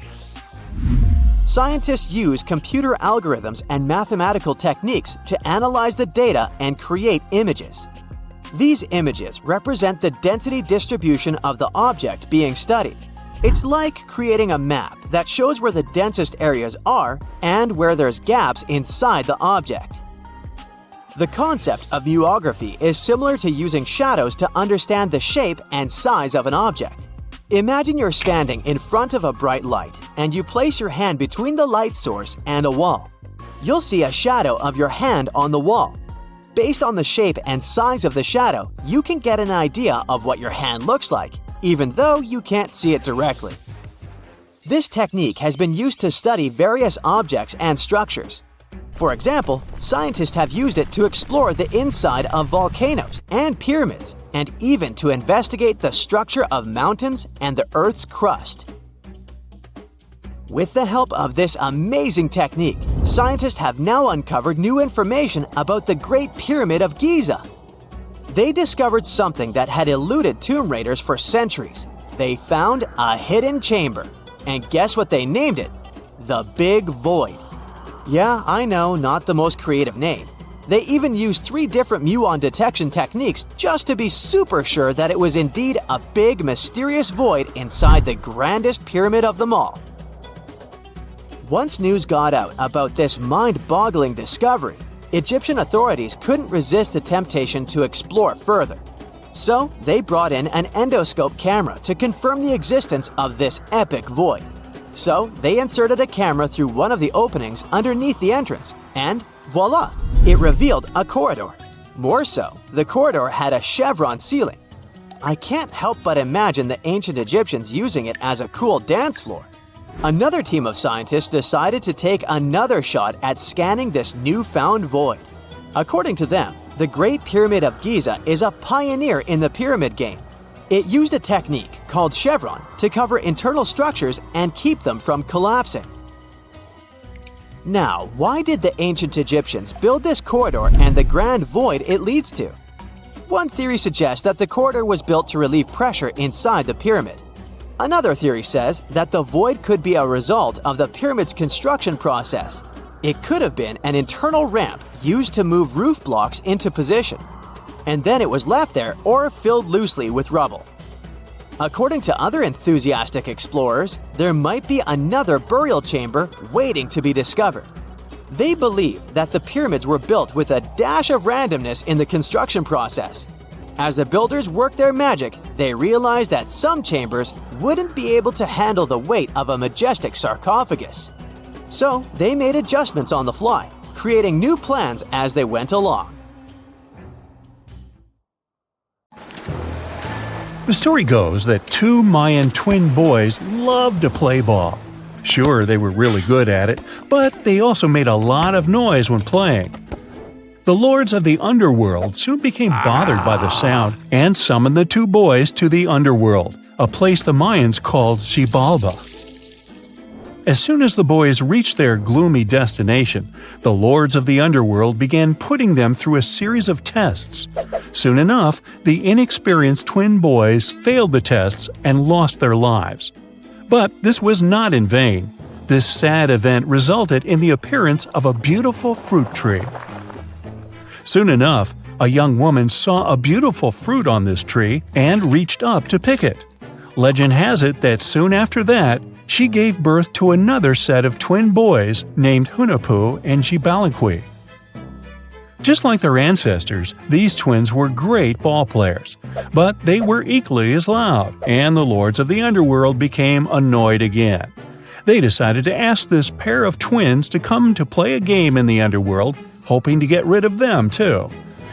Scientists use computer algorithms and mathematical techniques to analyze the data and create images. These images represent the density distribution of the object being studied. It's like creating a map that shows where the densest areas are and where there's gaps inside the object. The concept of muography is similar to using shadows to understand the shape and size of an object. Imagine you're standing in front of a bright light and you place your hand between the light source and a wall. You'll see a shadow of your hand on the wall. Based on the shape and size of the shadow, you can get an idea of what your hand looks like, even though you can't see it directly. This technique has been used to study various objects and structures. For example, scientists have used it to explore the inside of volcanoes and pyramids, and even to investigate the structure of mountains and the Earth's crust. With the help of this amazing technique, scientists have now uncovered new information about the Great Pyramid of Giza. They discovered something that had eluded tomb raiders for centuries. They found a hidden chamber. And guess what they named it? The Big Void. Yeah, I know, not the most creative name. They even used 3 different muon detection techniques just to be super sure that it was indeed a big, mysterious void inside the grandest pyramid of them all. Once news got out about this mind-boggling discovery, Egyptian authorities couldn't resist the temptation to explore further. So, they brought in an endoscope camera to confirm the existence of this epic void. So, they inserted a camera through one of the openings underneath the entrance, and voila! It revealed a corridor. More so, the corridor had a chevron ceiling. I can't help but imagine the ancient Egyptians using it as a cool dance floor. Another team of scientists decided to take another shot at scanning this newfound void. According to them, the Great Pyramid of Giza is a pioneer in the pyramid game. It used a technique called chevron to cover internal structures and keep them from collapsing. Now, why did the ancient Egyptians build this corridor and the grand void it leads to? One theory suggests that the corridor was built to relieve pressure inside the pyramid. Another theory says that the void could be a result of the pyramid's construction process. It could have been an internal ramp used to move roof blocks into position, and then it was left there or filled loosely with rubble. According to other enthusiastic explorers, there might be another burial chamber waiting to be discovered. They believe that the pyramids were built with a dash of randomness in the construction process. As the builders worked their magic, they realized that some chambers wouldn't be able to handle the weight of a majestic sarcophagus. So they made adjustments on the fly, creating new plans as they went along. The story goes that 2 Mayan twin boys loved to play ball. Sure, they were really good at it, but they also made a lot of noise when playing. The lords of the underworld soon became bothered by the sound and summoned the 2 boys to the underworld, a place the Mayans called Xibalba. As soon as the boys reached their gloomy destination, the lords of the underworld began putting them through a series of tests. Soon enough, the inexperienced twin boys failed the tests and lost their lives. But this was not in vain. This sad event resulted in the appearance of a beautiful fruit tree. Soon enough, a young woman saw a beautiful fruit on this tree and reached up to pick it. Legend has it that soon after that, she gave birth to another set of twin boys named Hunahpu and Xibalbaqui. Just like their ancestors, these twins were great ball players, but they were equally as loud, and the lords of the underworld became annoyed again. They decided to ask this pair of twins to come to play a game in the underworld, hoping to get rid of them too.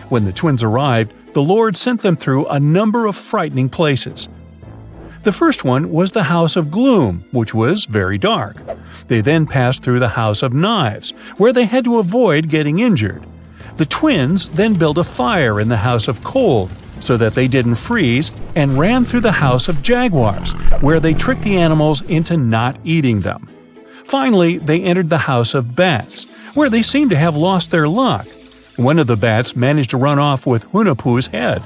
When the twins arrived, the Lord sent them through a number of frightening places. The first one was the House of Gloom, which was very dark. They then passed through the House of Knives, where they had to avoid getting injured. The twins then built a fire in the House of Cold, so that they didn't freeze, and ran through the House of Jaguars, where they tricked the animals into not eating them. Finally, they entered the House of Bats, where they seemed to have lost their luck. One of the bats managed to run off with Hunahpu's head.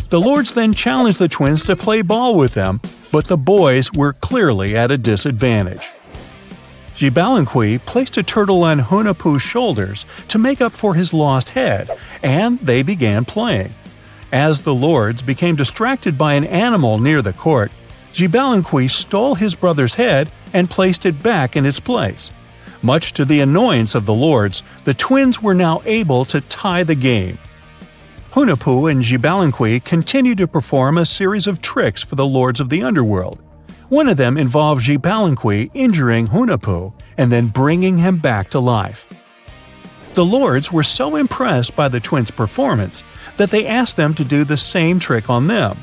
The lords then challenged the twins to play ball with them, but the boys were clearly at a disadvantage. Xibalbaqui placed a turtle on Hunahpu's shoulders to make up for his lost head, and they began playing. As the lords became distracted by an animal near the court, Xibalbaqui stole his brother's head and placed it back in its place. Much to the annoyance of the lords, the twins were now able to tie the game. Hunahpu and Xibalbaqui continued to perform a series of tricks for the lords of the underworld. One of them involved Xibalbaqui injuring Hunahpu and then bringing him back to life. The lords were so impressed by the twins' performance that they asked them to do the same trick on them.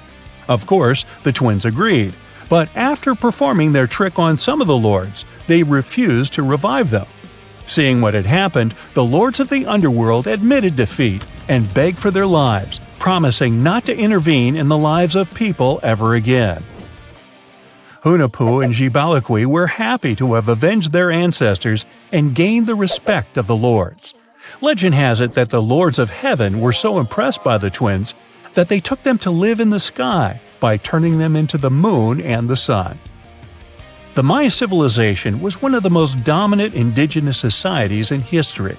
Of course, the twins agreed, But after performing their trick on some of the lords, they refused to revive them. Seeing what had happened, the lords of the underworld admitted defeat and begged for their lives, promising not to intervene in the lives of people ever again. Hunahpu and Xibalaqui were happy to have avenged their ancestors and gained the respect of the lords. Legend has it that the lords of heaven were so impressed by the twins that they took them to live in the sky by turning them into the moon and the sun. The Maya civilization was one of the most dominant indigenous societies in history,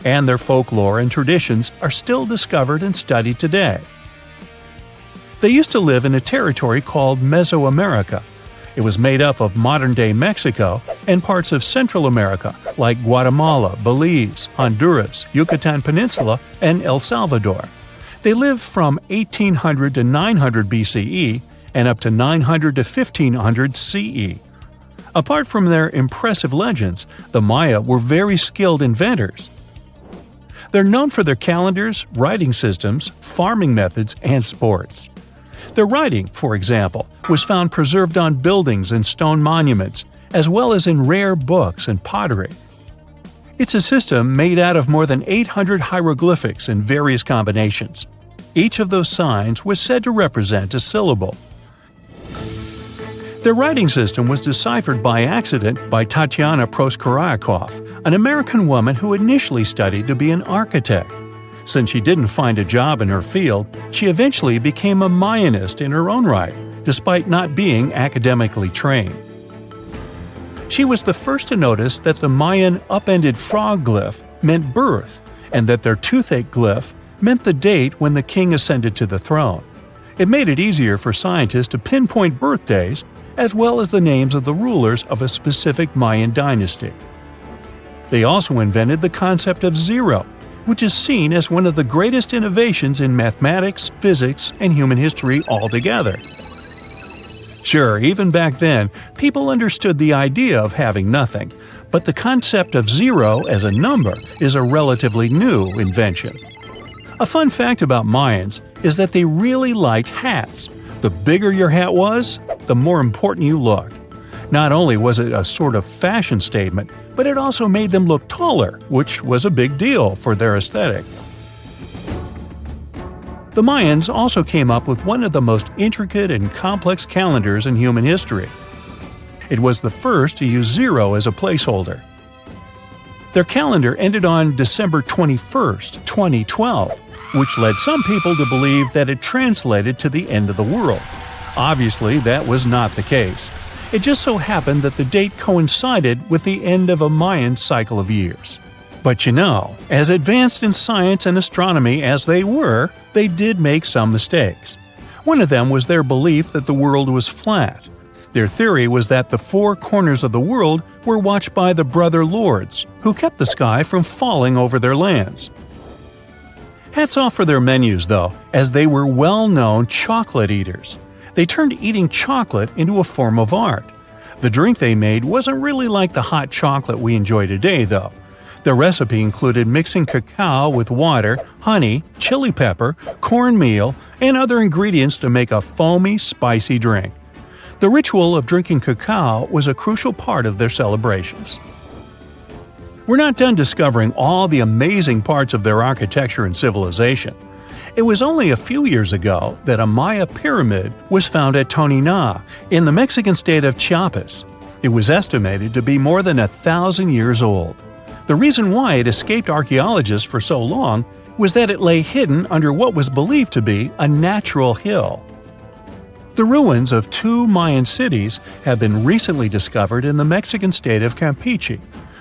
and their folklore and traditions are still discovered and studied today. They used to live in a territory called Mesoamerica. It was made up of modern-day Mexico and parts of Central America like Guatemala, Belize, Honduras, Yucatan Peninsula, and El Salvador. They lived from 1800 to 900 BCE and up to 900 to 1500 CE. Apart from their impressive legends, the Maya were very skilled inventors. They're known for their calendars, writing systems, farming methods, and sports. Their writing, for example, was found preserved on buildings and stone monuments, as well as in rare books and pottery. It's a system made out of more than 800 hieroglyphics in various combinations. Each of those signs was said to represent a syllable. Their writing system was deciphered by accident by Tatiana Proskorakov, an American woman who initially studied to be an architect. Since she didn't find a job in her field, she eventually became a Mayanist in her own right, despite not being academically trained. She was the first to notice that the Mayan upended frog glyph meant birth, and that their toothache glyph meant the date when the king ascended to the throne. It made it easier for scientists to pinpoint birthdays, as well as the names of the rulers of a specific Mayan dynasty. They also invented the concept of zero, which is seen as one of the greatest innovations in mathematics, physics, and human history altogether. Sure, even back then, people understood the idea of having nothing, but the concept of zero as a number is a relatively new invention. A fun fact about Mayans is that they really liked hats. The bigger your hat was, the more important you looked. Not only was it a sort of fashion statement, but it also made them look taller, which was a big deal for their aesthetic. The Mayans also came up with one of the most intricate and complex calendars in human history. It was the first to use zero as a placeholder. Their calendar ended on December 21st, 2012, which led some people to believe that it translated to the end of the world. Obviously, that was not the case. It just so happened that the date coincided with the end of a Mayan cycle of years. But you know, as advanced in science and astronomy as they were, they did make some mistakes. One of them was their belief that the world was flat. Their theory was that the four corners of the world were watched by the brother lords, who kept the sky from falling over their lands. Hats off for their menus, though, as they were well-known chocolate eaters. They turned eating chocolate into a form of art. The drink they made wasn't really like the hot chocolate we enjoy today, though. The recipe included mixing cacao with water, honey, chili pepper, cornmeal, and other ingredients to make a foamy, spicy drink. The ritual of drinking cacao was a crucial part of their celebrations. We're not done discovering all the amazing parts of their architecture and civilization. It was only a few years ago that a Maya pyramid was found at Tonina, in the Mexican state of Chiapas. It was estimated to be more than 1,000 years old. The reason why it escaped archaeologists for so long was that it lay hidden under what was believed to be a natural hill. The ruins of two Mayan cities have been recently discovered in the Mexican state of Campeche.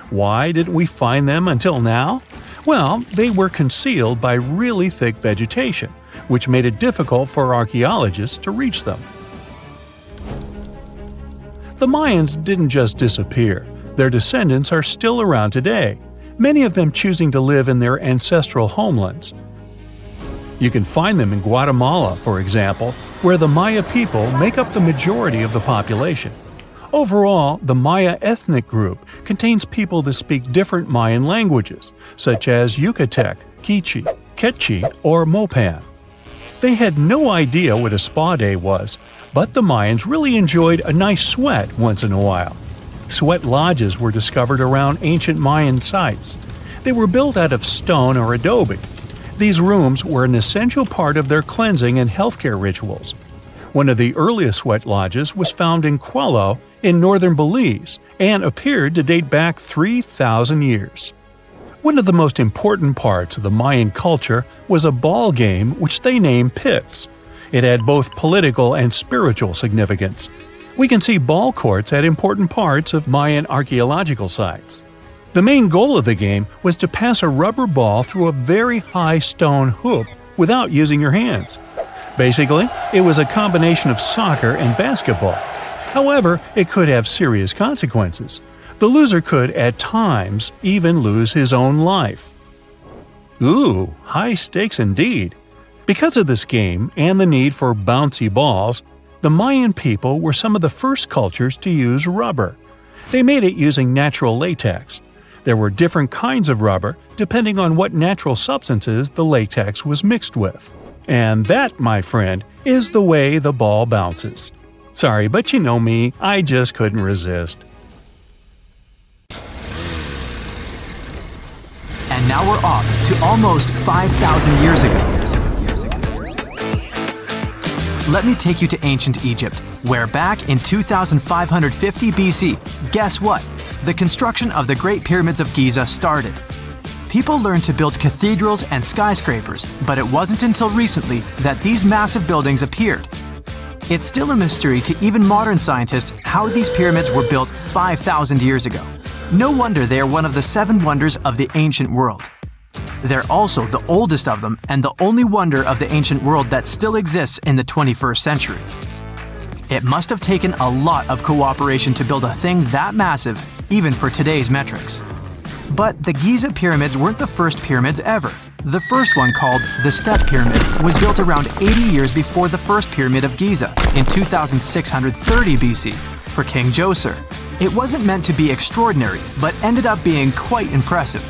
Why didn't we find them until now? Well, they were concealed by really thick vegetation, which made it difficult for archaeologists to reach them. The Mayans didn't just disappear. Their descendants are still around today, many of them choosing to live in their ancestral homelands. You can find them in Guatemala, for example, where the Maya people make up the majority of the population. Overall, the Maya ethnic group contains people that speak different Mayan languages, such as Yucatec, Quiche, Quechua, or Mopan. They had no idea what a spa day was, but the Mayans really enjoyed a nice sweat once in a while. Sweat lodges were discovered around ancient Mayan sites. They were built out of stone or adobe. These rooms were an essential part of their cleansing and healthcare rituals. One of the earliest sweat lodges was found in Quello in northern Belize and appeared to date back 3,000 years. One of the most important parts of the Mayan culture was a ball game which they named Pix. It had both political and spiritual significance. We can see ball courts at important parts of Mayan archaeological sites. The main goal of the game was to pass a rubber ball through a very high stone hoop without using your hands. Basically, it was a combination of soccer and basketball. However, it could have serious consequences. The loser could, at times, even lose his own life. Ooh, high stakes indeed. Because of this game and the need for bouncy balls, the Mayan people were some of the first cultures to use rubber. They made it using natural latex. There were different kinds of rubber depending on what natural substances the latex was mixed with. And that, my friend, is the way the ball bounces. Sorry, but you know me, I just couldn't resist. And now we're off to almost 5,000 years ago. Let me take you to ancient Egypt, where back in 2550 BC, guess what? The construction of the Great Pyramids of Giza started. People learned to build cathedrals and skyscrapers, but it wasn't until recently that these massive buildings appeared. It's still a mystery to even modern scientists how these pyramids were built 5,000 years ago. No wonder they are one of the 7 wonders of the ancient world. They're also the oldest of them and the only wonder of the ancient world that still exists in the 21st century. It must have taken a lot of cooperation to build a thing that massive, even for today's metrics. But the Giza pyramids weren't the first pyramids ever. The first one, called the Step Pyramid, was built around 80 years before the first pyramid of Giza in 2630 BC for King Djoser. It wasn't meant to be extraordinary, but ended up being quite impressive.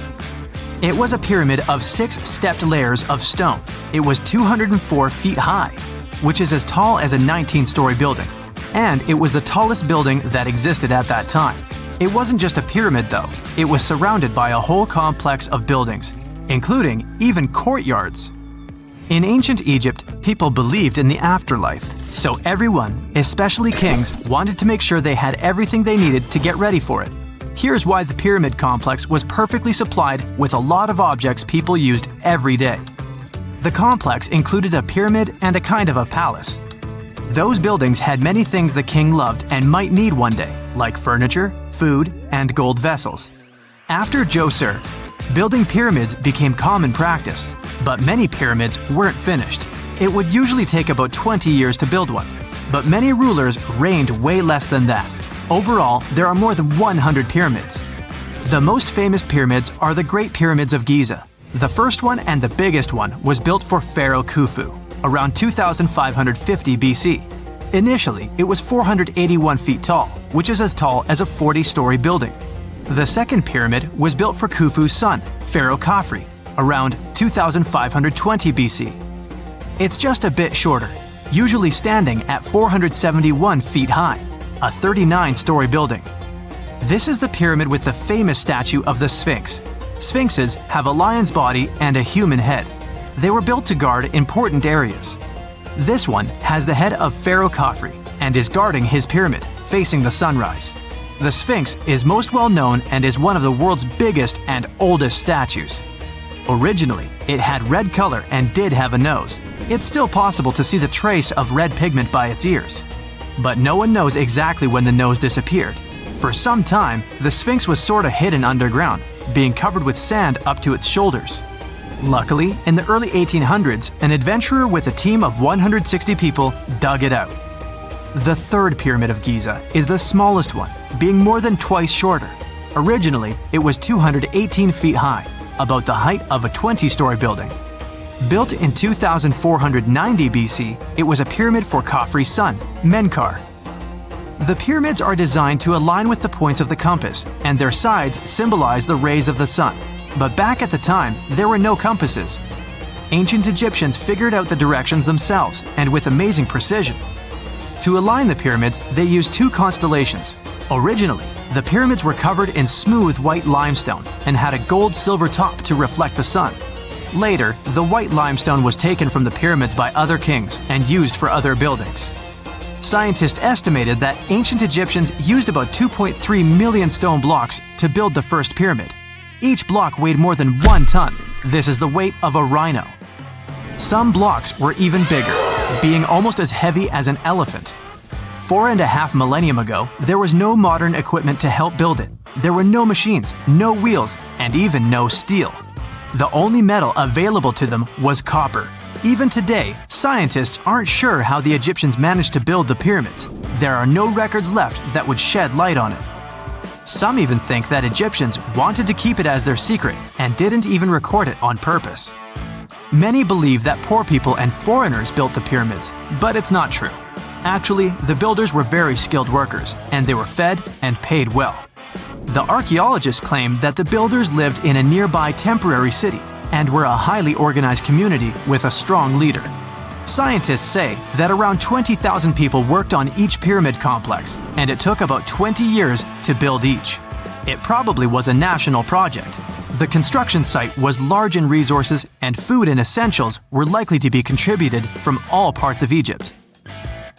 It was a pyramid of 6 stepped layers of stone. It was 204 feet high, which is as tall as a 19-story building. And it was the tallest building that existed at that time. It wasn't just a pyramid though, it was surrounded by a whole complex of buildings, including even courtyards. In ancient Egypt, people believed in the afterlife, so everyone, especially kings, wanted to make sure they had everything they needed to get ready for it. Here's why the pyramid complex was perfectly supplied with a lot of objects people used every day. The complex included a pyramid and a kind of a palace. Those buildings had many things the king loved and might need one day, like furniture, food, and gold vessels. After Djoser, building pyramids became common practice, but many pyramids weren't finished. It would usually take about 20 years to build one, but many rulers reigned way less than that. Overall, there are more than 100 pyramids. The most famous pyramids are the Great Pyramids of Giza. The first one and the biggest one was built for Pharaoh Khufu, around 2550 BC. Initially, it was 481 feet tall, which is as tall as a 40-story building. The second pyramid was built for Khufu's son, Pharaoh Khafre, around 2520 BC. It's just a bit shorter, usually standing at 471 feet high, a 39-story building. This is the pyramid with the famous statue of the Sphinx. Sphinxes have a lion's body and a human head. They were built to guard important areas. This one has the head of Pharaoh Khafre and is guarding his pyramid, facing the sunrise. The Sphinx is most well known and is one of the world's biggest and oldest statues. Originally, it had red color and did have a nose. It's still possible to see the trace of red pigment by its ears. But no one knows exactly when the nose disappeared. For some time, the Sphinx was sort of hidden underground, being covered with sand up to its shoulders. Luckily, in the early 1800s, an adventurer with a team of 160 people dug it out. The third pyramid of Giza is the smallest one, being more than twice shorter. Originally, it was 218 feet high, about the height of a 20-story building. Built in 2490 BC, it was a pyramid for Khafre's son, Menkaure. The pyramids are designed to align with the points of the compass, and their sides symbolize the rays of the sun. But back at the time, there were no compasses. ancient Egyptians figured out the directions themselves and with amazing precision. To align the pyramids, they used two constellations. Originally, the pyramids were covered in smooth white limestone and had a gold-silver top to reflect the sun. Later, the white limestone was taken from the pyramids by other kings and used for other buildings. Scientists estimated that ancient Egyptians used about 2.3 million stone blocks to build the first pyramid. Each block weighed more than 1 ton. This is the weight of a rhino. Some blocks were even bigger, being almost as heavy as an elephant. 4.5 millennia ago, there was no modern equipment to help build it. There were no machines, no wheels, and even no steel. The only metal available to them was copper. Even today, scientists aren't sure how the Egyptians managed to build the pyramids. There are no records left that would shed light on it. Some even think that Egyptians wanted to keep it as their secret and didn't even record it on purpose. Many believe that poor people and foreigners built the pyramids, but it's not true. Actually, the builders were very skilled workers, and they were fed and paid well. The archaeologists claim that the builders lived in a nearby temporary city and were a highly organized community with a strong leader. Scientists say that around 20,000 people worked on each pyramid complex, and it took about 20 years to build each. It probably was a national project. The construction site was large in resources, and food and essentials were likely to be contributed from all parts of Egypt.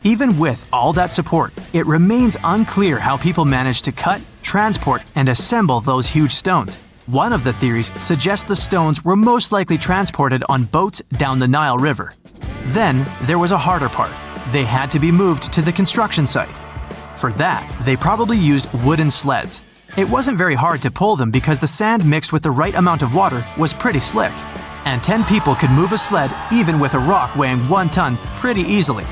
Even with all that support, it remains unclear how people managed to cut, transport, and assemble those huge stones. One of the theories suggests the stones were most likely transported on boats down the Nile River. Then, there was a harder part. They had to be moved to the construction site. For that, they probably used wooden sleds. It wasn't very hard to pull them because the sand mixed with the right amount of water was pretty slick. And 10 people could move a sled even with a rock weighing 1 ton pretty easily.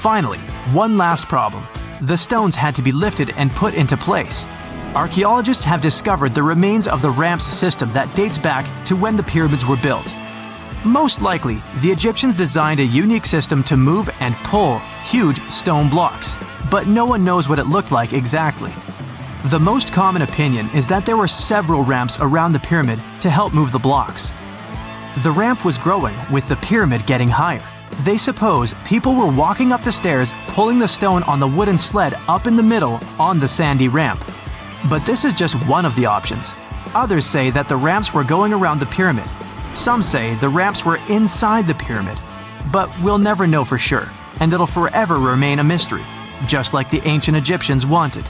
Finally, one last problem. The stones had to be lifted and put into place. Archaeologists have discovered the remains of the ramps system that dates back to when the pyramids were built. Most likely, the Egyptians designed a unique system to move and pull huge stone blocks, but no one knows what it looked like exactly. The most common opinion is that there were several ramps around the pyramid to help move the blocks. The ramp was growing with the pyramid getting higher. They suppose people were walking up the stairs, pulling the stone on the wooden sled up in the middle on the sandy ramp. But this is just one of the options. Others say that the ramps were going around the pyramid. Some say the ramps were inside the pyramid. But we'll never know for sure, and it'll forever remain a mystery, just like the ancient Egyptians wanted.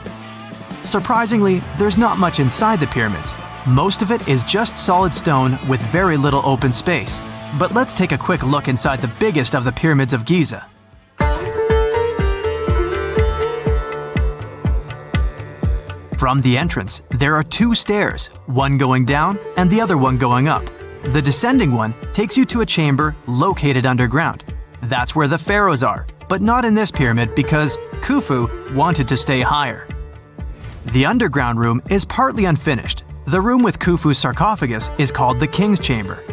Surprisingly, there's not much inside the pyramids. Most of it is just solid stone with very little open space. But let's take a quick look inside the biggest of the pyramids of Giza. From the entrance, there are 2 stairs, one going down and the other one going up. The descending one takes you to a chamber located underground. That's where the pharaohs are, but not in this pyramid because Khufu wanted to stay higher. The underground room is partly unfinished. The room with Khufu's sarcophagus is called the King's Chamber.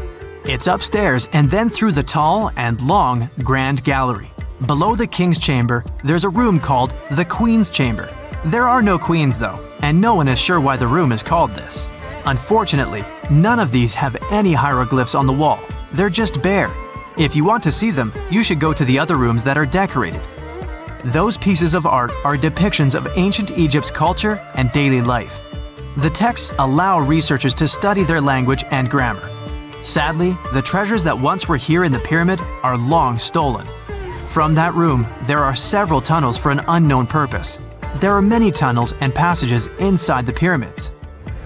It's upstairs and then through the tall and long Grand Gallery. Below the King's Chamber, there's a room called the Queen's Chamber. There are no queens though, and no one is sure why the room is called this. Unfortunately, none of these have any hieroglyphs on the wall. They're just bare. If you want to see them, you should go to the other rooms that are decorated. Those pieces of art are depictions of ancient Egypt's culture and daily life. The texts allow researchers to study their language and grammar. Sadly, the treasures that once were here in the pyramid are long stolen. From that room, there are several tunnels for an unknown purpose. There are many tunnels and passages inside the pyramids.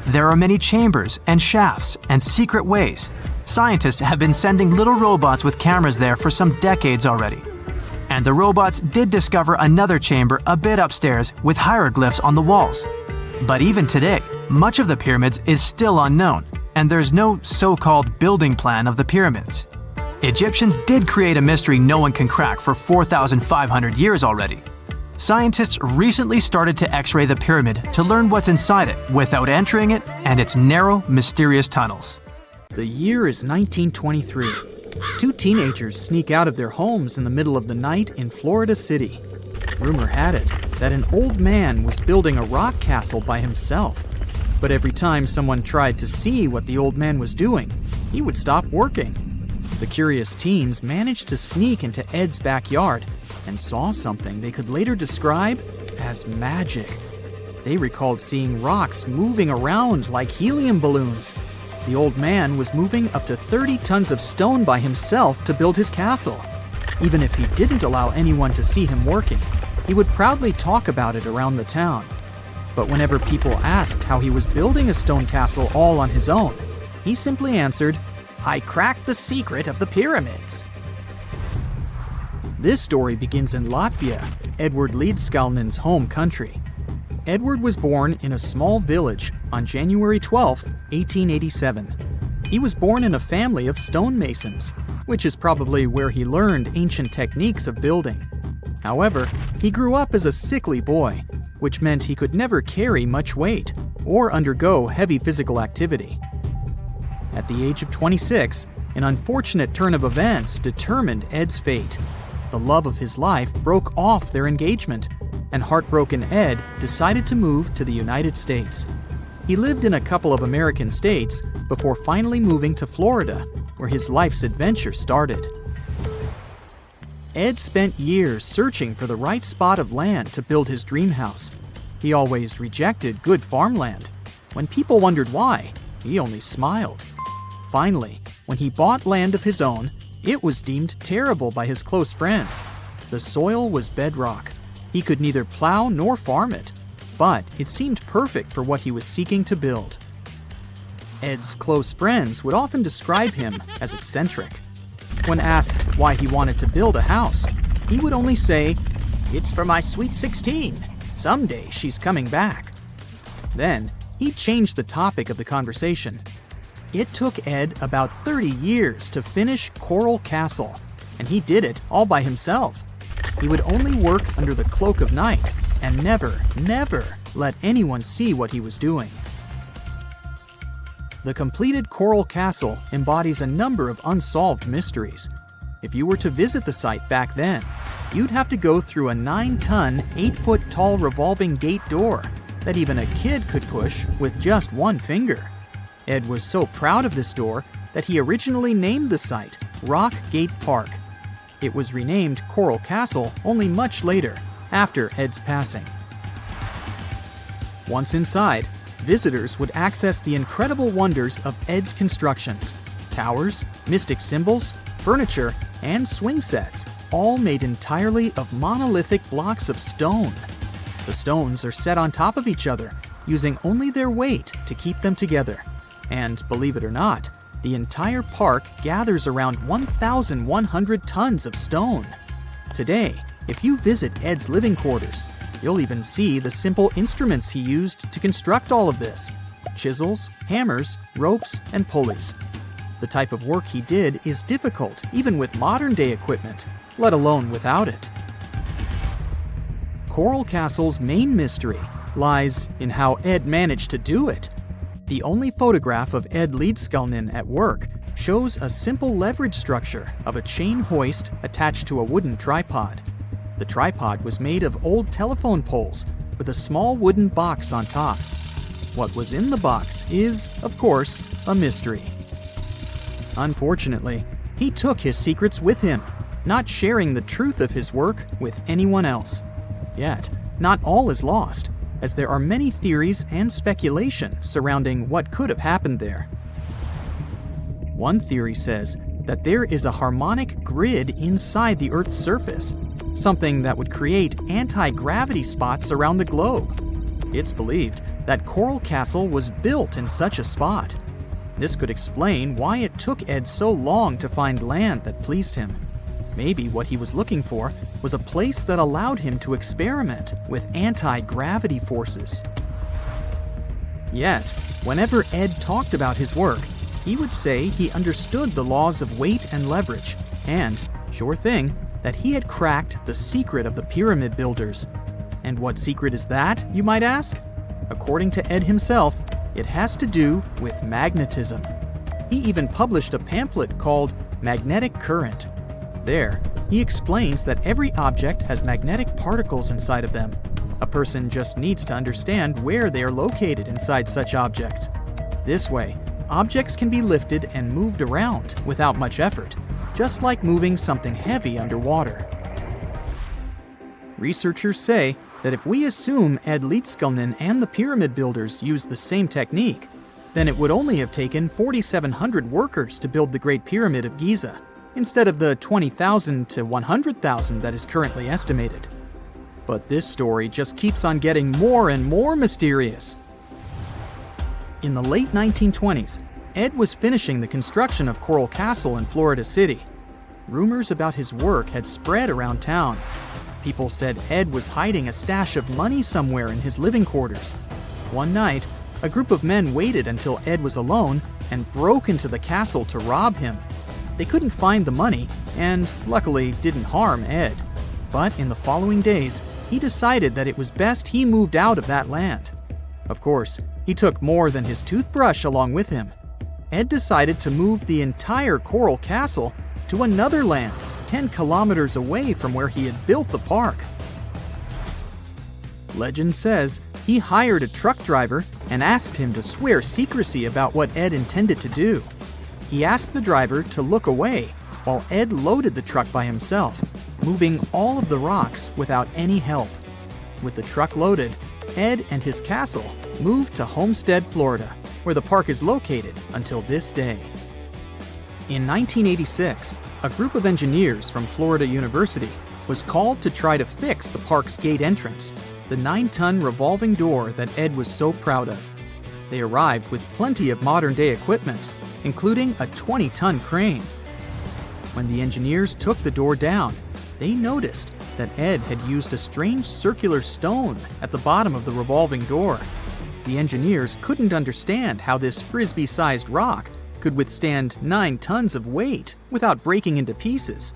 There are many chambers and shafts and secret ways. Scientists have been sending little robots with cameras there for some decades already. And the robots did discover another chamber a bit upstairs with hieroglyphs on the walls. But even today, much of the pyramids is still unknown, and there's no so-called building plan of the pyramids. Egyptians did create a mystery no one can crack for 4,500 years already. Scientists recently started to X-ray the pyramid to learn what's inside it without entering it and its narrow, mysterious tunnels. The year is 1923. 2 teenagers sneak out of their homes in the middle of the night in Florida City. Rumor had it that an old man was building a rock castle by himself. But every time someone tried to see what the old man was doing, he would stop working. The curious teens managed to sneak into Ed's backyard and saw something they could later describe as magic. They recalled seeing rocks moving around like helium balloons. The old man was moving up to 30 tons of stone by himself to build his castle. Even if he didn't allow anyone to see him working, he would proudly talk about it around the town. But whenever people asked how he was building a stone castle all on his own, he simply answered, "I cracked the secret of the pyramids." This story begins in Latvia, Edward Leedskalnin's home country. Edward was born in a small village on January 12, 1887. He was born in a family of stonemasons, which is probably where he learned ancient techniques of building. However, he grew up as a sickly boy, which meant he could never carry much weight or undergo heavy physical activity. At the age of 26, an unfortunate turn of events determined Ed's fate. The love of his life broke off their engagement, and heartbroken Ed decided to move to the United States. He lived in a couple of American states before finally moving to Florida, where his life's adventure started. Ed spent years searching for the right spot of land to build his dream house. He always rejected good farmland. When people wondered why, he only smiled. Finally, when he bought land of his own, it was deemed terrible by his close friends. The soil was bedrock. He could neither plow nor farm it, but it seemed perfect for what he was seeking to build. Ed's close friends would often describe him as eccentric. When asked why he wanted to build a house, he would only say, "It's for my sweet 16. Someday she's coming back." Then, he changed the topic of the conversation. It took Ed about 30 years to finish Coral Castle, and he did it all by himself. He would only work under the cloak of night and never let anyone see what he was doing. The completed Coral Castle embodies a number of unsolved mysteries. If you were to visit the site back then, you'd have to go through a 9-ton, 8-foot-tall revolving gate door that even a kid could push with just one finger. Ed was so proud of this door that he originally named the site Rock Gate Park. It was renamed Coral Castle only much later, after Ed's passing. Once inside, visitors would access the incredible wonders of Ed's constructions: towers, mystic symbols, furniture, and swing sets, all made entirely of monolithic blocks of stone. The stones are set on top of each other, using only their weight to keep them together. And believe it or not, the entire park gathers around 1,100 tons of stone. Today, if you visit Ed's living quarters, you'll even see the simple instruments he used to construct all of this: chisels, hammers, ropes, and pulleys. The type of work he did is difficult even with modern-day equipment, let alone without it. Coral Castle's main mystery lies in how Ed managed to do it. The only photograph of Ed Leedskalnin at work shows a simple leverage structure of a chain hoist attached to a wooden tripod. The tripod was made of old telephone poles with a small wooden box on top. What was in the box is, of course, a mystery. Unfortunately, he took his secrets with him, not sharing the truth of his work with anyone else. Yet, not all is lost, as there are many theories and speculation surrounding what could have happened there. One theory says that there is a harmonic grid inside the Earth's surface, something that would create anti-gravity spots around the globe. It's believed that Coral Castle was built in such a spot. This could explain why it took Ed so long to find land that pleased him. Maybe what he was looking for was a place that allowed him to experiment with anti-gravity forces. Yet, whenever Ed talked about his work, he would say he understood the laws of weight and leverage, and, sure thing, that he had cracked the secret of the pyramid builders. And what secret is that, you might ask? According to Ed himself, it has to do with magnetism. He even published a pamphlet called Magnetic Current. There, he explains that every object has magnetic particles inside of them. A person just needs to understand where they are located inside such objects. This way, objects can be lifted and moved around without much effort, just like moving something heavy underwater. Researchers say that if we assume Ed Leedskalnin and the pyramid builders used the same technique, then it would only have taken 4,700 workers to build the Great Pyramid of Giza, instead of the 20,000 to 100,000 that is currently estimated. But this story just keeps on getting more and more mysterious. In the late 1920s, Ed was finishing the construction of Coral Castle in Florida City. Rumors about his work had spread around town. People said Ed was hiding a stash of money somewhere in his living quarters. One night, a group of men waited until Ed was alone and broke into the castle to rob him. They couldn't find the money and, luckily, didn't harm Ed. But in the following days, he decided that it was best he moved out of that land. Of course, he took more than his toothbrush along with him. Ed decided to move the entire Coral Castle to another land, 10 kilometers away from where he had built the park. Legend says he hired a truck driver and asked him to swear secrecy about what Ed intended to do. He asked the driver to look away while Ed loaded the truck by himself, moving all of the rocks without any help. With the truck loaded, Ed and his castle moved to Homestead, Florida, where the park is located until this day. In 1986, a group of engineers from Florida University was called to try to fix the park's gate entrance, the 9-ton revolving door that Ed was so proud of. They arrived with plenty of modern-day equipment, including a 20-ton crane. When the engineers took the door down, they noticed that Ed had used a strange circular stone at the bottom of the revolving door. The engineers couldn't understand how this frisbee-sized rock could withstand 9 tons of weight without breaking into pieces.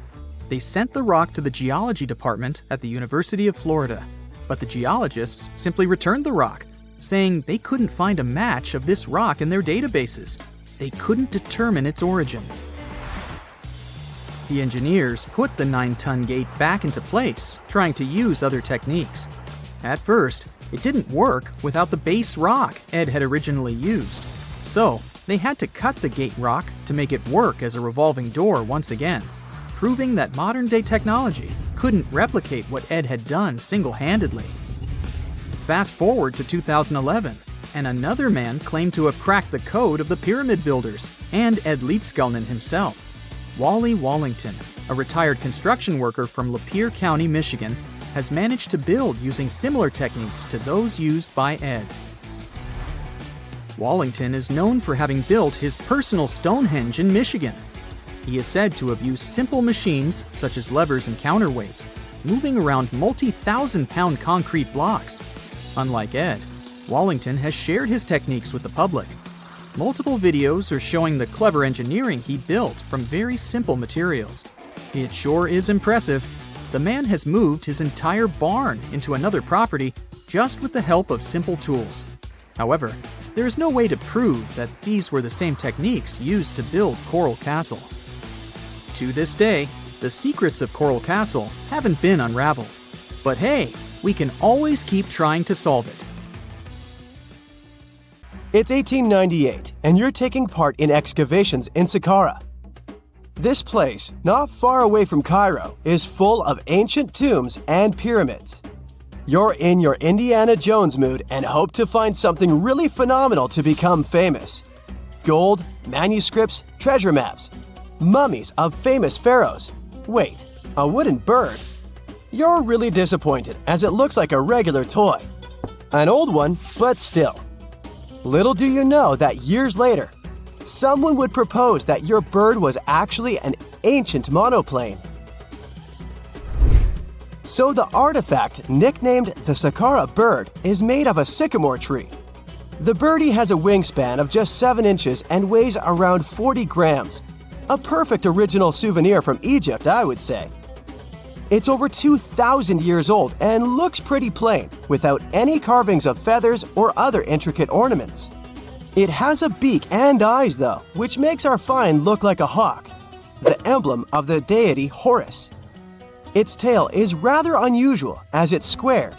They sent the rock to the geology department at the University of Florida, but the geologists simply returned the rock, saying they couldn't find a match of this rock in their databases. They couldn't determine its origin. The engineers put the 9-ton gate back into place, trying to use other techniques. At first, it didn't work without the base rock Ed had originally used. So, they had to cut the gate rock to make it work as a revolving door once again, proving that modern-day technology couldn't replicate what Ed had done single-handedly. Fast forward to 2011, and another man claimed to have cracked the code of the pyramid builders and Ed Leedskalnin himself. Wally Wallington, a retired construction worker from Lapeer County, Michigan, has managed to build using similar techniques to those used by Ed. Wallington is known for having built his personal Stonehenge in Michigan. He is said to have used simple machines, such as levers and counterweights, moving around multi-thousand-pound concrete blocks. Unlike Ed, Wallington has shared his techniques with the public. Multiple videos are showing the clever engineering he built from very simple materials. It sure is impressive. The man has moved his entire barn into another property just with the help of simple tools. However, there is no way to prove that these were the same techniques used to build Coral Castle. To this day, the secrets of Coral Castle haven't been unraveled. But hey, we can always keep trying to solve it. It's 1898, and you're taking part in excavations in Saqqara. This place, not far away from Cairo, is full of ancient tombs and pyramids. You're in your Indiana Jones mood and hope to find something really phenomenal to become famous. Gold, manuscripts, treasure maps, mummies of famous pharaohs. Wait, a wooden bird? You're really disappointed as it looks like a regular toy. An old one, but still. Little do you know that years later, someone would propose that your bird was actually an ancient monoplane. So the artifact, nicknamed the Saqqara Bird, is made of a sycamore tree. The birdie has a wingspan of just 7 inches and weighs around 40 grams. A perfect original souvenir from Egypt, I would say. It's over 2,000 years old and looks pretty plain, without any carvings of feathers or other intricate ornaments. It has a beak and eyes, though, which makes our find look like a hawk, the emblem of the deity Horus. Its tail is rather unusual as it's squared,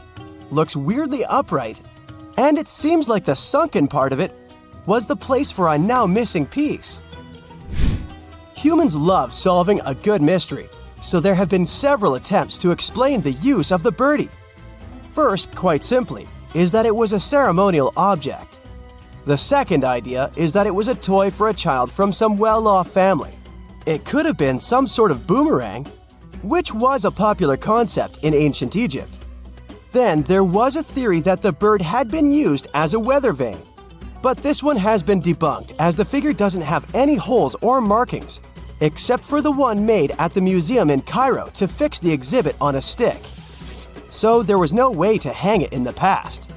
looks weirdly upright, and it seems like the sunken part of it was the place for a now missing piece. Humans love solving a good mystery, so there have been several attempts to explain the use of the birdie. First, quite simply, is that it was a ceremonial object. The second idea is that it was a toy for a child from some well-off family. It could have been some sort of boomerang, which was a popular concept in ancient Egypt. Then there was a theory that the bird had been used as a weather vane. But this one has been debunked as the figure doesn't have any holes or markings, except for the one made at the museum in Cairo to fix the exhibit on a stick. So there was no way to hang it in the past.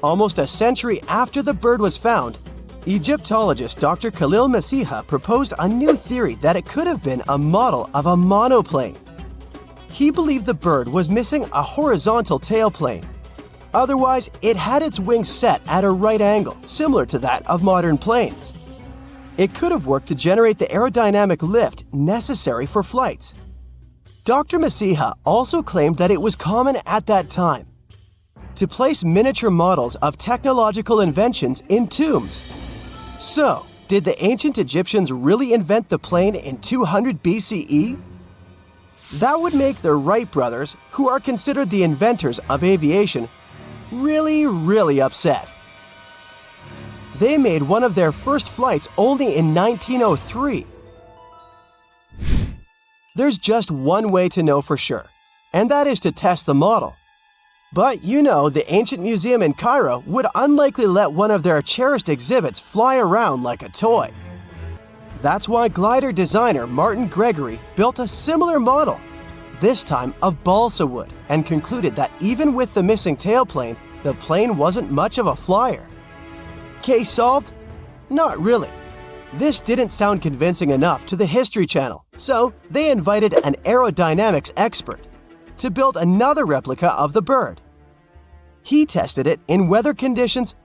Almost a century after the bird was found, Egyptologist Dr. Khalil Masiha proposed a new theory that it could have been a model of a monoplane. He believed the bird was missing a horizontal tailplane. Otherwise, it had its wings set at a right angle, similar to that of modern planes. It could have worked to generate the aerodynamic lift necessary for flights. Dr. Masiha also claimed that it was common at that time to place miniature models of technological inventions in tombs. So, did the ancient Egyptians really invent the plane in 200 BCE? That would make the Wright brothers, who are considered the inventors of aviation, really upset. They made one of their first flights only in 1903. There's just one way to know for sure, and that is to test the model. But you know, the ancient museum in Cairo would unlikely let one of their cherished exhibits fly around like a toy. That's why glider designer Martin Gregory built a similar model, this time of balsa wood, and concluded that even with the missing tailplane, the plane wasn't much of a flyer. Case solved? Not really. This didn't sound convincing enough to the History Channel, so they invited an aerodynamics expert to build another replica of the bird. He tested it in weather conditions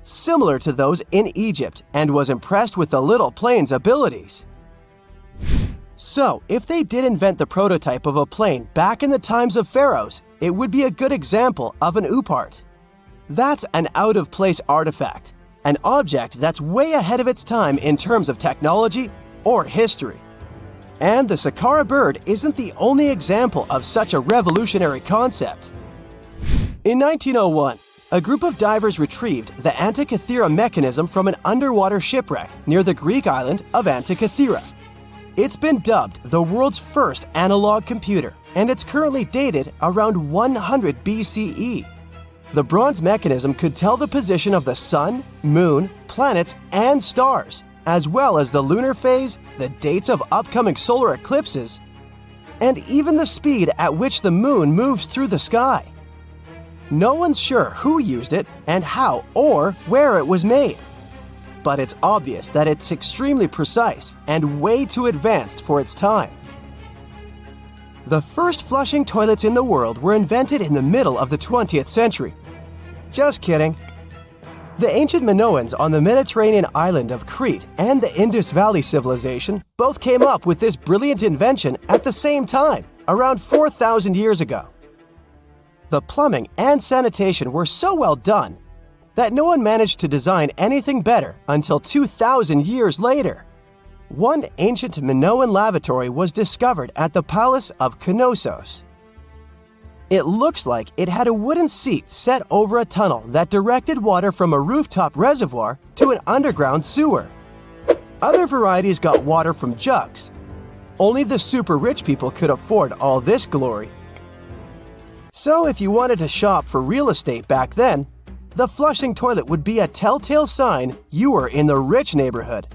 similar to those in Egypt and was impressed with the little plane's abilities. So, if they did invent the prototype of a plane back in the times of pharaohs, it would be a good example of an oopart. That's an out-of-place artifact, an object that's way ahead of its time in terms of technology or history. And the Saqqara Bird isn't the only example of such a revolutionary concept. In 1901, a group of divers retrieved the Antikythera mechanism from an underwater shipwreck near the Greek island of Antikythera. It's been dubbed the world's first analog computer, and it's currently dated around 100 BCE. The bronze mechanism could tell the position of the sun, moon, planets, and stars, as well as the lunar phase, the dates of upcoming solar eclipses, and even the speed at which the moon moves through the sky. No one's sure who used it and how or where it was made. But it's obvious that it's extremely precise and way too advanced for its time. The first flushing toilets in the world were invented in the middle of the 20th century. Just kidding. The ancient Minoans on the Mediterranean island of Crete and the Indus Valley civilization both came up with this brilliant invention at the same time, around 4,000 years ago. The plumbing and sanitation were so well done that no one managed to design anything better until 2,000 years later. One ancient Minoan lavatory was discovered at the Palace of Knossos. It looks like it had a wooden seat set over a tunnel that directed water from a rooftop reservoir to an underground sewer. Other varieties got water from jugs. Only the super rich people could afford all this glory. So if you wanted to shop for real estate back then, the flushing toilet would be a telltale sign you were in the rich neighborhood.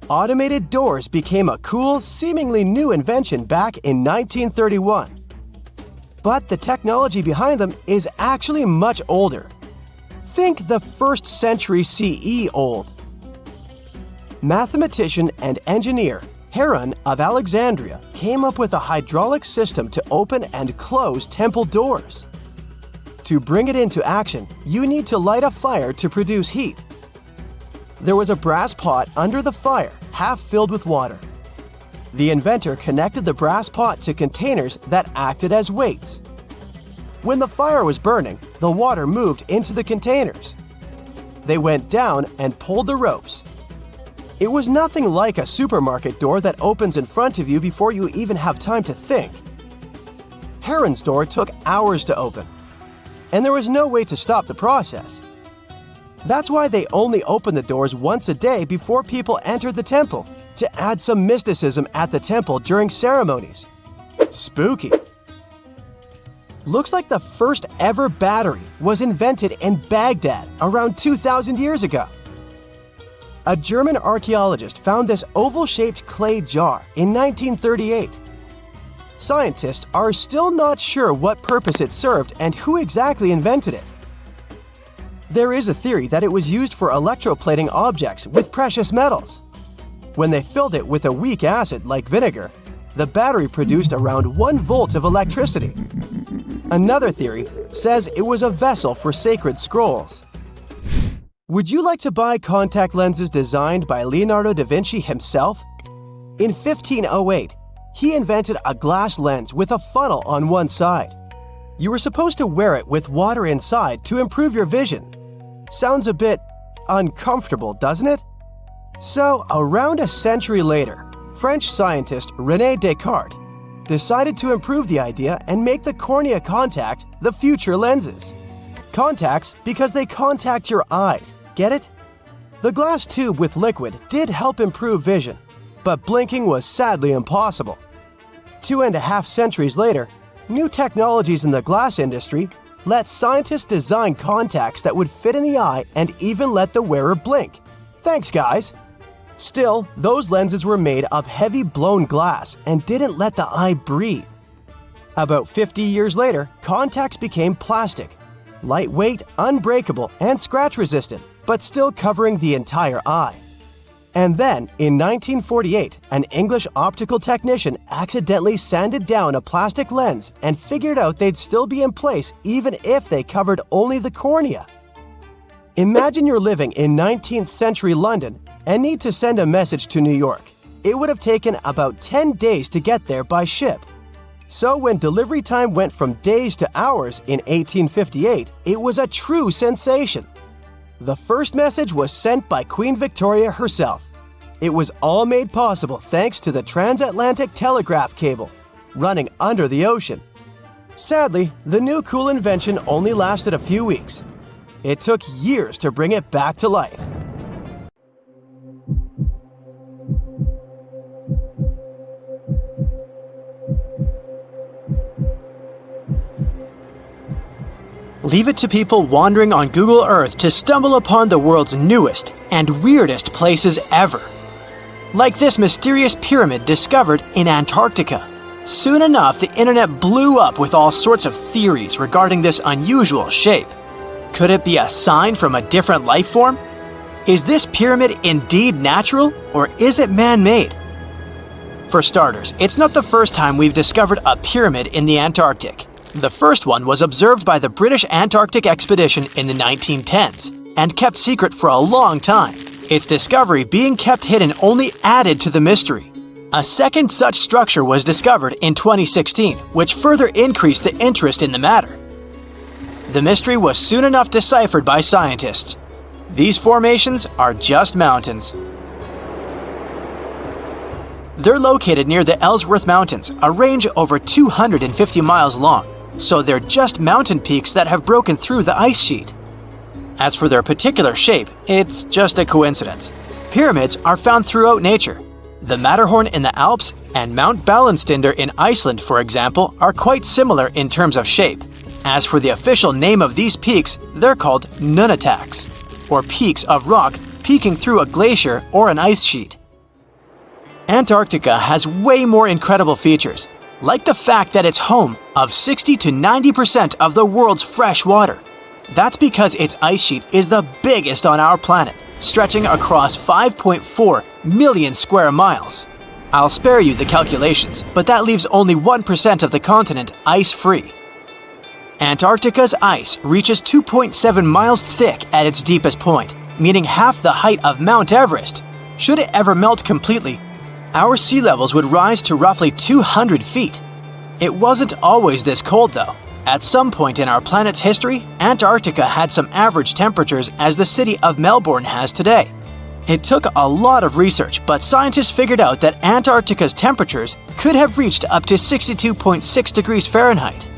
Automated doors became a cool, seemingly new invention back in 1931. But the technology behind them is actually much older. Think the 1st century CE old. Mathematician and engineer Heron of Alexandria came up with a hydraulic system to open and close temple doors. To bring it into action, you need to light a fire to produce heat. There was a brass pot under the fire, half filled with water. The inventor connected the brass pot to containers that acted as weights. When the fire was burning, the water moved into the containers. They went down and pulled the ropes. It was nothing like a supermarket door that opens in front of you before you even have time to think. Heron's door took hours to open, and there was no way to stop the process. That's why they only opened the doors once a day before people entered the temple, to add some mysticism at the temple during ceremonies. Spooky. Looks like the first ever battery was invented in Baghdad around 2,000 years ago. A German archaeologist found this oval-shaped clay jar in 1938. Scientists are still not sure what purpose it served and who exactly invented it. There is a theory that it was used for electroplating objects with precious metals. When they filled it with a weak acid like vinegar, the battery produced around 1 volt of electricity. Another theory says it was a vessel for sacred scrolls. Would you like to buy contact lenses designed by Leonardo da Vinci himself? In 1508, he invented a glass lens with a funnel on one side. You were supposed to wear it with water inside to improve your vision. Sounds a bit uncomfortable, doesn't it? So, around a century later, French scientist René Descartes decided to improve the idea and make the cornea contact the future lenses. Contacts because they contact your eyes, get it? The glass tube with liquid did help improve vision, but blinking was sadly impossible. 2.5 centuries later, new technologies in the glass industry let scientists design contacts that would fit in the eye and even let the wearer blink. Thanks, guys! Still, those lenses were made of heavy blown glass and didn't let the eye breathe. About 50 years later, contacts became plastic, lightweight, unbreakable, and scratch-resistant, but still covering the entire eye. And then, in 1948, an English optical technician accidentally sanded down a plastic lens and figured out they'd still be in place even if they covered only the cornea. Imagine you're living in 19th century London and need to send a message to New York. It would have taken about 10 days to get there by ship. So when delivery time went from days to hours in 1858, it was a true sensation. The first message was sent by Queen Victoria herself. It was all made possible thanks to the transatlantic telegraph cable, running under the ocean. Sadly, the new cool invention only lasted a few weeks. It took years to bring it back to life. Leave it to people wandering on Google Earth to stumble upon the world's newest and weirdest places ever. Like this mysterious pyramid discovered in Antarctica. Soon enough, the internet blew up with all sorts of theories regarding this unusual shape. Could it be a sign from a different life form? Is this pyramid indeed natural, or is it man-made? For starters, it's not the first time we've discovered a pyramid in the Antarctic. The first one was observed by the British Antarctic expedition in the 1910s and kept secret for a long time. Its discovery being kept hidden only added to the mystery. A second such structure was discovered in 2016, which further increased the interest in the matter. The mystery was soon enough deciphered by scientists. These formations are just mountains. They're located near the Ellsworth Mountains, a range over 250 miles long. So they're just mountain peaks that have broken through the ice sheet. As for their particular shape, it's just a coincidence. Pyramids are found throughout nature. The Matterhorn in the Alps and Mount Ballenstinder in Iceland, for example, are quite similar in terms of shape. As for the official name of these peaks, they're called nunataks, or peaks of rock peeking through a glacier or an ice sheet. Antarctica has way more incredible features, like the fact that it's home of 60 to 90% of the world's fresh water. That's because its ice sheet is the biggest on our planet, stretching across 5.4 million square miles. I'll spare you the calculations, but that leaves only 1% of the continent ice-free. Antarctica's ice reaches 2.7 miles thick at its deepest point, meaning half the height of Mount Everest. Should it ever melt completely, our sea levels would rise to roughly 200 feet. It wasn't always this cold, though. At some point in our planet's history, Antarctica had some average temperatures as the city of Melbourne has today. It took a lot of research, but scientists figured out that Antarctica's temperatures could have reached up to 62.6 degrees Fahrenheit.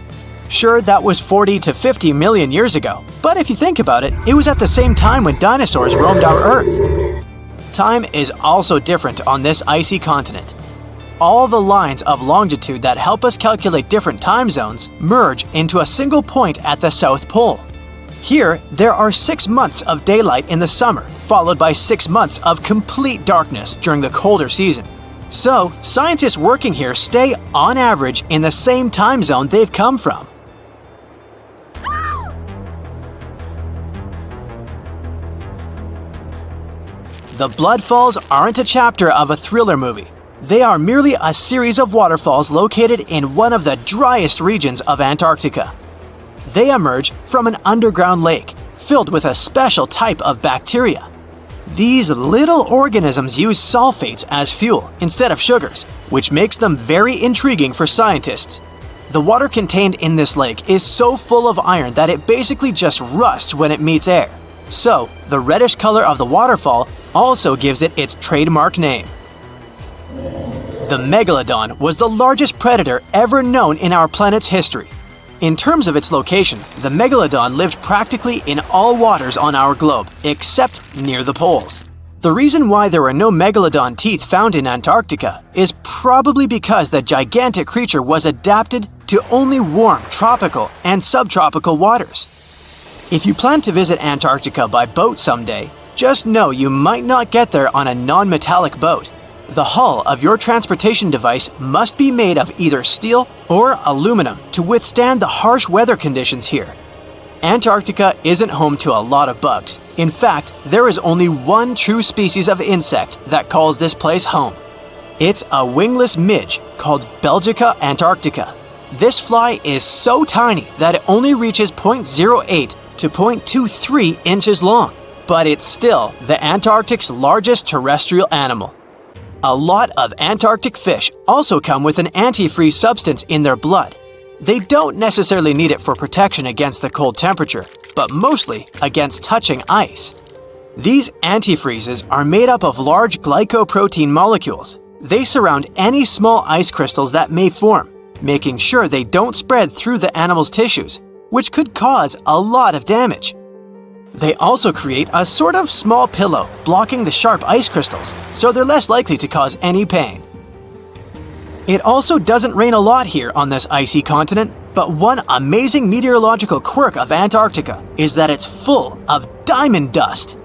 Sure, that was 40 to 50 million years ago, but if you think about it, it was at the same time when dinosaurs roamed our Earth. Time is also different on this icy continent. All the lines of longitude that help us calculate different time zones merge into a single point at the South Pole. Here, there are 6 months of daylight in the summer, followed by 6 months of complete darkness during the colder season. So, scientists working here stay, on average, in the same time zone they've come from. The Bloodfalls aren't a chapter of a thriller movie. They are merely a series of waterfalls located in one of the driest regions of Antarctica. They emerge from an underground lake filled with a special type of bacteria. These little organisms use sulfates as fuel instead of sugars, which makes them very intriguing for scientists. The water contained in this lake is so full of iron that it basically just rusts when it meets air. So, the reddish color of the waterfall also gives it its trademark name. The megalodon was the largest predator ever known in our planet's history. In terms of its location, the megalodon lived practically in all waters on our globe, except near the poles. The reason why there are no megalodon teeth found in Antarctica is probably because the gigantic creature was adapted to only warm tropical and subtropical waters. If you plan to visit Antarctica by boat someday, just know you might not get there on a non-metallic boat. The hull of your transportation device must be made of either steel or aluminum to withstand the harsh weather conditions here. Antarctica isn't home to a lot of bugs. In fact, there is only one true species of insect that calls this place home. It's a wingless midge called Belgica antarctica. This fly is so tiny that it only reaches 0.08 to 0.23 inches long, but it's still the Antarctic's largest terrestrial animal. A lot of Antarctic fish also come with an antifreeze substance in their blood. They don't necessarily need it for protection against the cold temperature, but mostly against touching ice. These antifreezes are made up of large glycoprotein molecules. They surround any small ice crystals that may form, making sure they don't spread through the animal's tissues, which could cause a lot of damage. They also create a sort of small pillow blocking the sharp ice crystals, so they're less likely to cause any pain. It also doesn't rain a lot here on this icy continent, but one amazing meteorological quirk of Antarctica is that it's full of diamond dust.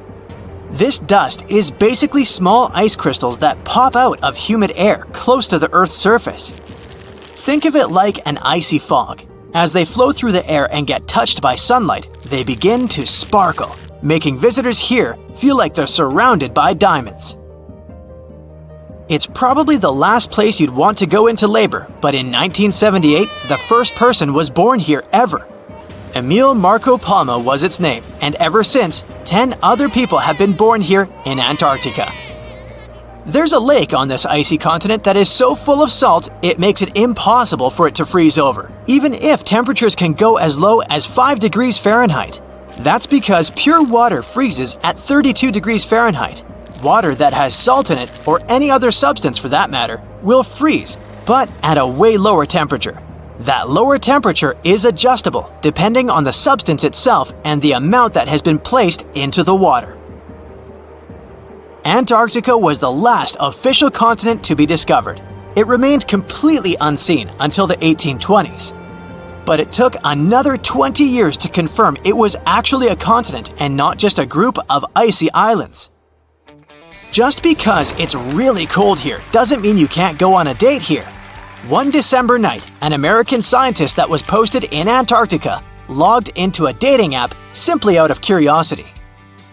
This dust is basically small ice crystals that pop out of humid air close to the Earth's surface. Think of it like an icy fog. As they flow through the air and get touched by sunlight, they begin to sparkle, making visitors here feel like they're surrounded by diamonds. It's probably the last place you'd want to go into labor, but in 1978, the first person was born here ever. Emil Marco Palma was its name, and ever since, 10 other people have been born here in Antarctica. There's a lake on this icy continent that is so full of salt, it makes it impossible for it to freeze over, even if temperatures can go as low as 5 degrees Fahrenheit. That's because pure water freezes at 32 degrees Fahrenheit. Water that has salt in it, or any other substance for that matter, will freeze, but at a way lower temperature. That lower temperature is adjustable depending on the substance itself and the amount that has been placed into the water. Antarctica was the last official continent to be discovered. It remained completely unseen until the 1820s. But it took another 20 years to confirm it was actually a continent and not just a group of icy islands. Just because it's really cold here doesn't mean you can't go on a date here. One December night, an American scientist that was posted in Antarctica logged into a dating app simply out of curiosity.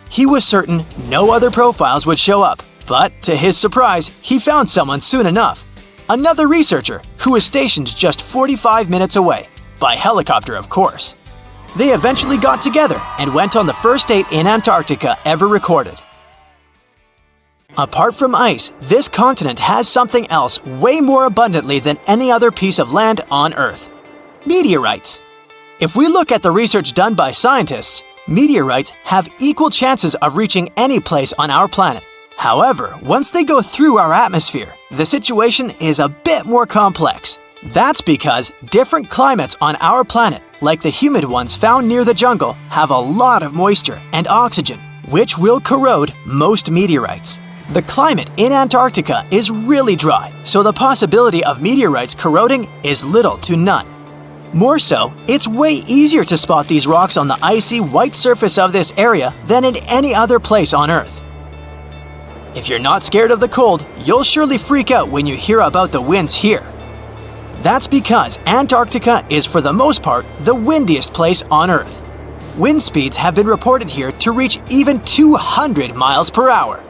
He was certain no other profiles would show up, but to his surprise, he found someone soon enough. Another researcher who was stationed just 45 minutes away, by helicopter of course. They eventually got together and went on the first date in Antarctica ever recorded. Apart from ice, this continent has something else way more abundantly than any other piece of land on Earth: meteorites. If we look at the research done by scientists, meteorites have equal chances of reaching any place on our planet, However, once they go through our atmosphere, the situation is a bit more complex. That's because different climates on our planet, like the humid ones found near the jungle, have a lot of moisture and oxygen, which will corrode most meteorites. The climate in Antarctica is really dry, so the possibility of meteorites corroding is little to none. More so, it's way easier to spot these rocks on the icy white surface of this area than in any other place on Earth. If you're not scared of the cold, you'll surely freak out when you hear about the winds here. That's because Antarctica is for the most part the windiest place on Earth. Wind speeds have been reported here to reach even 200 miles per hour.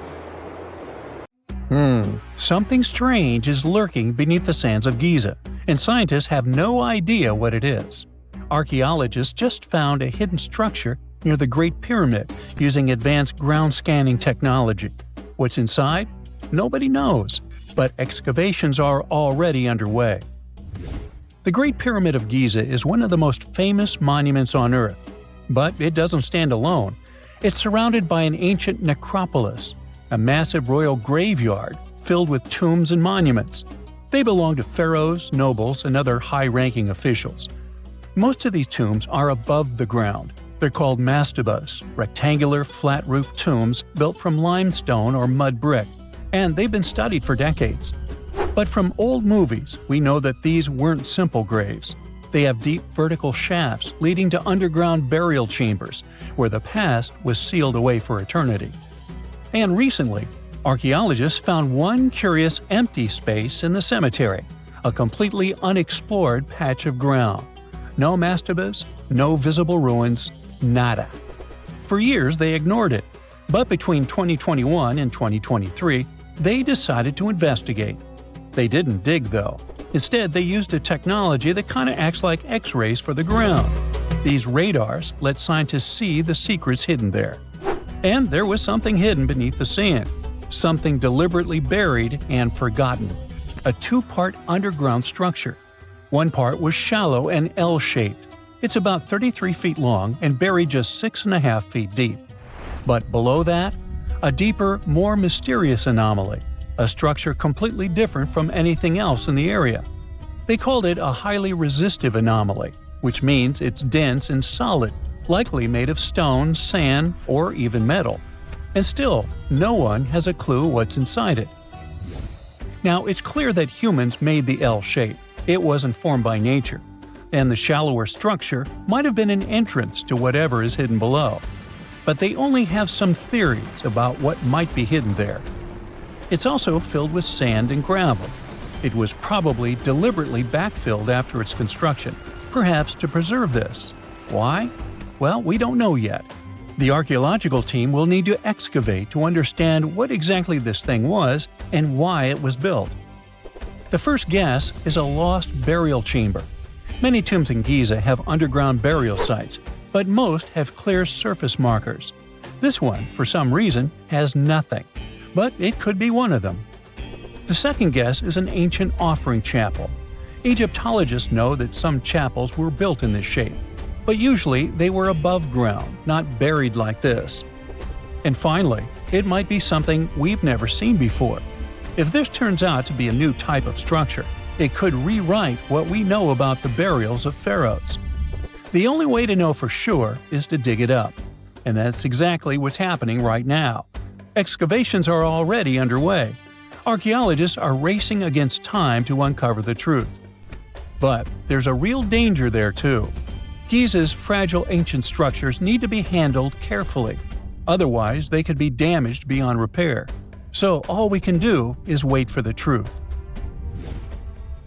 Something strange is lurking beneath the sands of Giza, and scientists have no idea what it is. Archaeologists just found a hidden structure near the Great Pyramid using advanced ground scanning technology. What's inside? Nobody knows, but excavations are already underway. The Great Pyramid of Giza is one of the most famous monuments on Earth, but it doesn't stand alone. It's surrounded by an ancient necropolis, a massive royal graveyard filled with tombs and monuments. They belong to pharaohs, nobles, and other high-ranking officials. Most of these tombs are above the ground. They're called mastabas, rectangular, flat-roofed tombs built from limestone or mud brick, and they've been studied for decades. But from old movies, we know that these weren't simple graves. They have deep vertical shafts leading to underground burial chambers, where the past was sealed away for eternity. And recently, archaeologists found one curious empty space in the cemetery, a completely unexplored patch of ground. No mastabas, no visible ruins, nada. For years they ignored it, but between 2021 and 2023, they decided to investigate. They didn't dig though. Instead, they used a technology that kind of acts like X-rays for the ground. These radars let scientists see the secrets hidden there. And there was something hidden beneath the sand, something deliberately buried and forgotten. A two-part underground structure. One part was shallow and L-shaped. It's about 33 feet long and buried just 6.5 feet deep. But below that, a deeper, more mysterious anomaly, a structure completely different from anything else in the area. They called it a highly resistive anomaly, which means it's dense and solid, likely made of stone, sand, or even metal. And still, no one has a clue what's inside it. Now, it's clear that humans made the L shape. It wasn't formed by nature. And the shallower structure might have been an entrance to whatever is hidden below. But they only have some theories about what might be hidden there. It's also filled with sand and gravel. It was probably deliberately backfilled after its construction, perhaps to preserve this. Why? Well, we don't know yet. The archaeological team will need to excavate to understand what exactly this thing was and why it was built. The first guess is a lost burial chamber. Many tombs in Giza have underground burial sites, but most have clear surface markers. This one, for some reason, has nothing, but it could be one of them. The second guess is an ancient offering chapel. Egyptologists know that some chapels were built in this shape, but usually they were above ground, not buried like this. And finally, it might be something we've never seen before. If this turns out to be a new type of structure, it could rewrite what we know about the burials of pharaohs. The only way to know for sure is to dig it up. And that's exactly what's happening right now. Excavations are already underway. Archaeologists are racing against time to uncover the truth. But there's a real danger there too. Giza's fragile ancient structures need to be handled carefully. Otherwise, they could be damaged beyond repair. So all we can do is wait for the truth.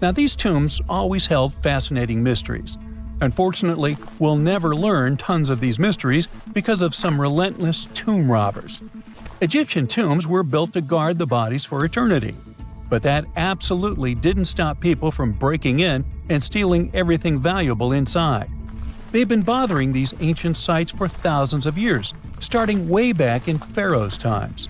Now, these tombs always held fascinating mysteries. Unfortunately, we'll never learn tons of these mysteries because of some relentless tomb robbers. Egyptian tombs were built to guard the bodies for eternity. But that absolutely didn't stop people from breaking in and stealing everything valuable inside. They've been bothering these ancient sites for thousands of years, starting way back in Pharaoh's times.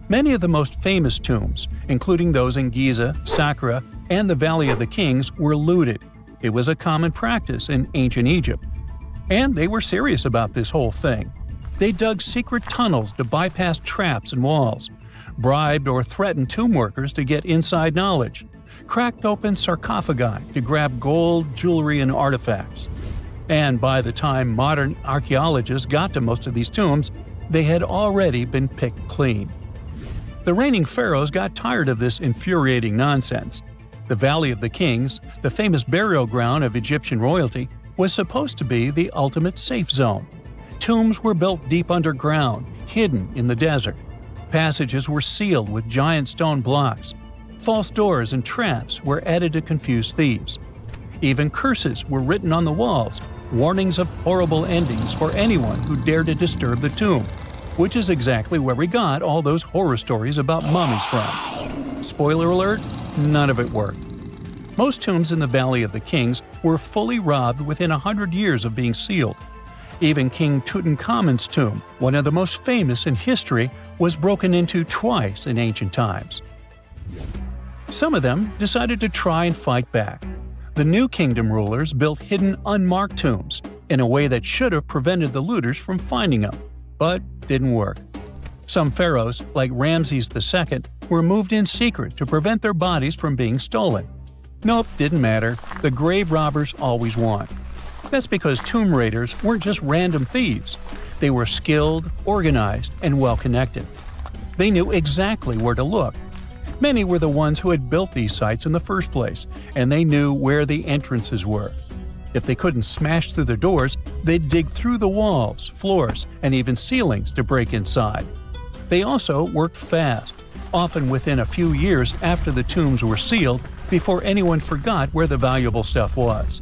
Many of the most famous tombs, including those in Giza, Saqqara, and the Valley of the Kings, were looted. It was a common practice in ancient Egypt. And they were serious about this whole thing. They dug secret tunnels to bypass traps and walls, bribed or threatened tomb workers to get inside knowledge, cracked open sarcophagi to grab gold, jewelry, and artifacts. And by the time modern archaeologists got to most of these tombs, they had already been picked clean. The reigning pharaohs got tired of this infuriating nonsense. The Valley of the Kings, the famous burial ground of Egyptian royalty, was supposed to be the ultimate safe zone. Tombs were built deep underground, hidden in the desert. Passages were sealed with giant stone blocks. False doors and traps were added to confuse thieves. Even curses were written on the walls, warnings of horrible endings for anyone who dared to disturb the tomb, which is exactly where we got all those horror stories about mummies from. Spoiler alert, none of it worked. Most tombs in the Valley of the Kings were fully robbed within 100 years of being sealed. Even King Tutankhamun's tomb, one of the most famous in history, was broken into twice in ancient times. Some of them decided to try and fight back. The New Kingdom rulers built hidden unmarked tombs in a way that should have prevented the looters from finding them, but didn't work. Some pharaohs, like Ramses II, were moved in secret to prevent their bodies from being stolen. Nope, didn't matter. The grave robbers always won. That's because tomb raiders weren't just random thieves. They were skilled, organized, and well-connected. They knew exactly where to look. Many were the ones who had built these sites in the first place, and they knew where the entrances were. If they couldn't smash through the doors, they'd dig through the walls, floors, and even ceilings to break inside. They also worked fast, often within a few years after the tombs were sealed, before anyone forgot where the valuable stuff was.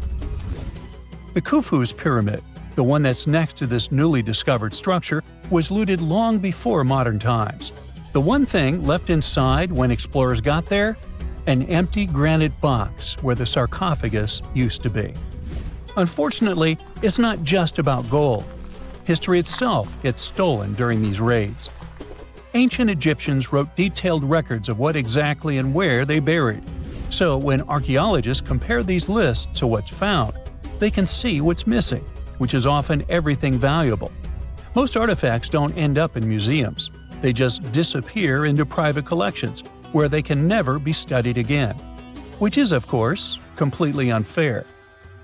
The Khufu's pyramid, the one that's next to this newly discovered structure, was looted long before modern times. The one thing left inside when explorers got there? An empty granite box where the sarcophagus used to be. Unfortunately, it's not just about gold. History itself gets stolen during these raids. Ancient Egyptians wrote detailed records of what exactly and where they buried. So when archaeologists compare these lists to what's found, they can see what's missing, which is often everything valuable. Most artifacts don't end up in museums. They just disappear into private collections, where they can never be studied again. Which is, of course, completely unfair.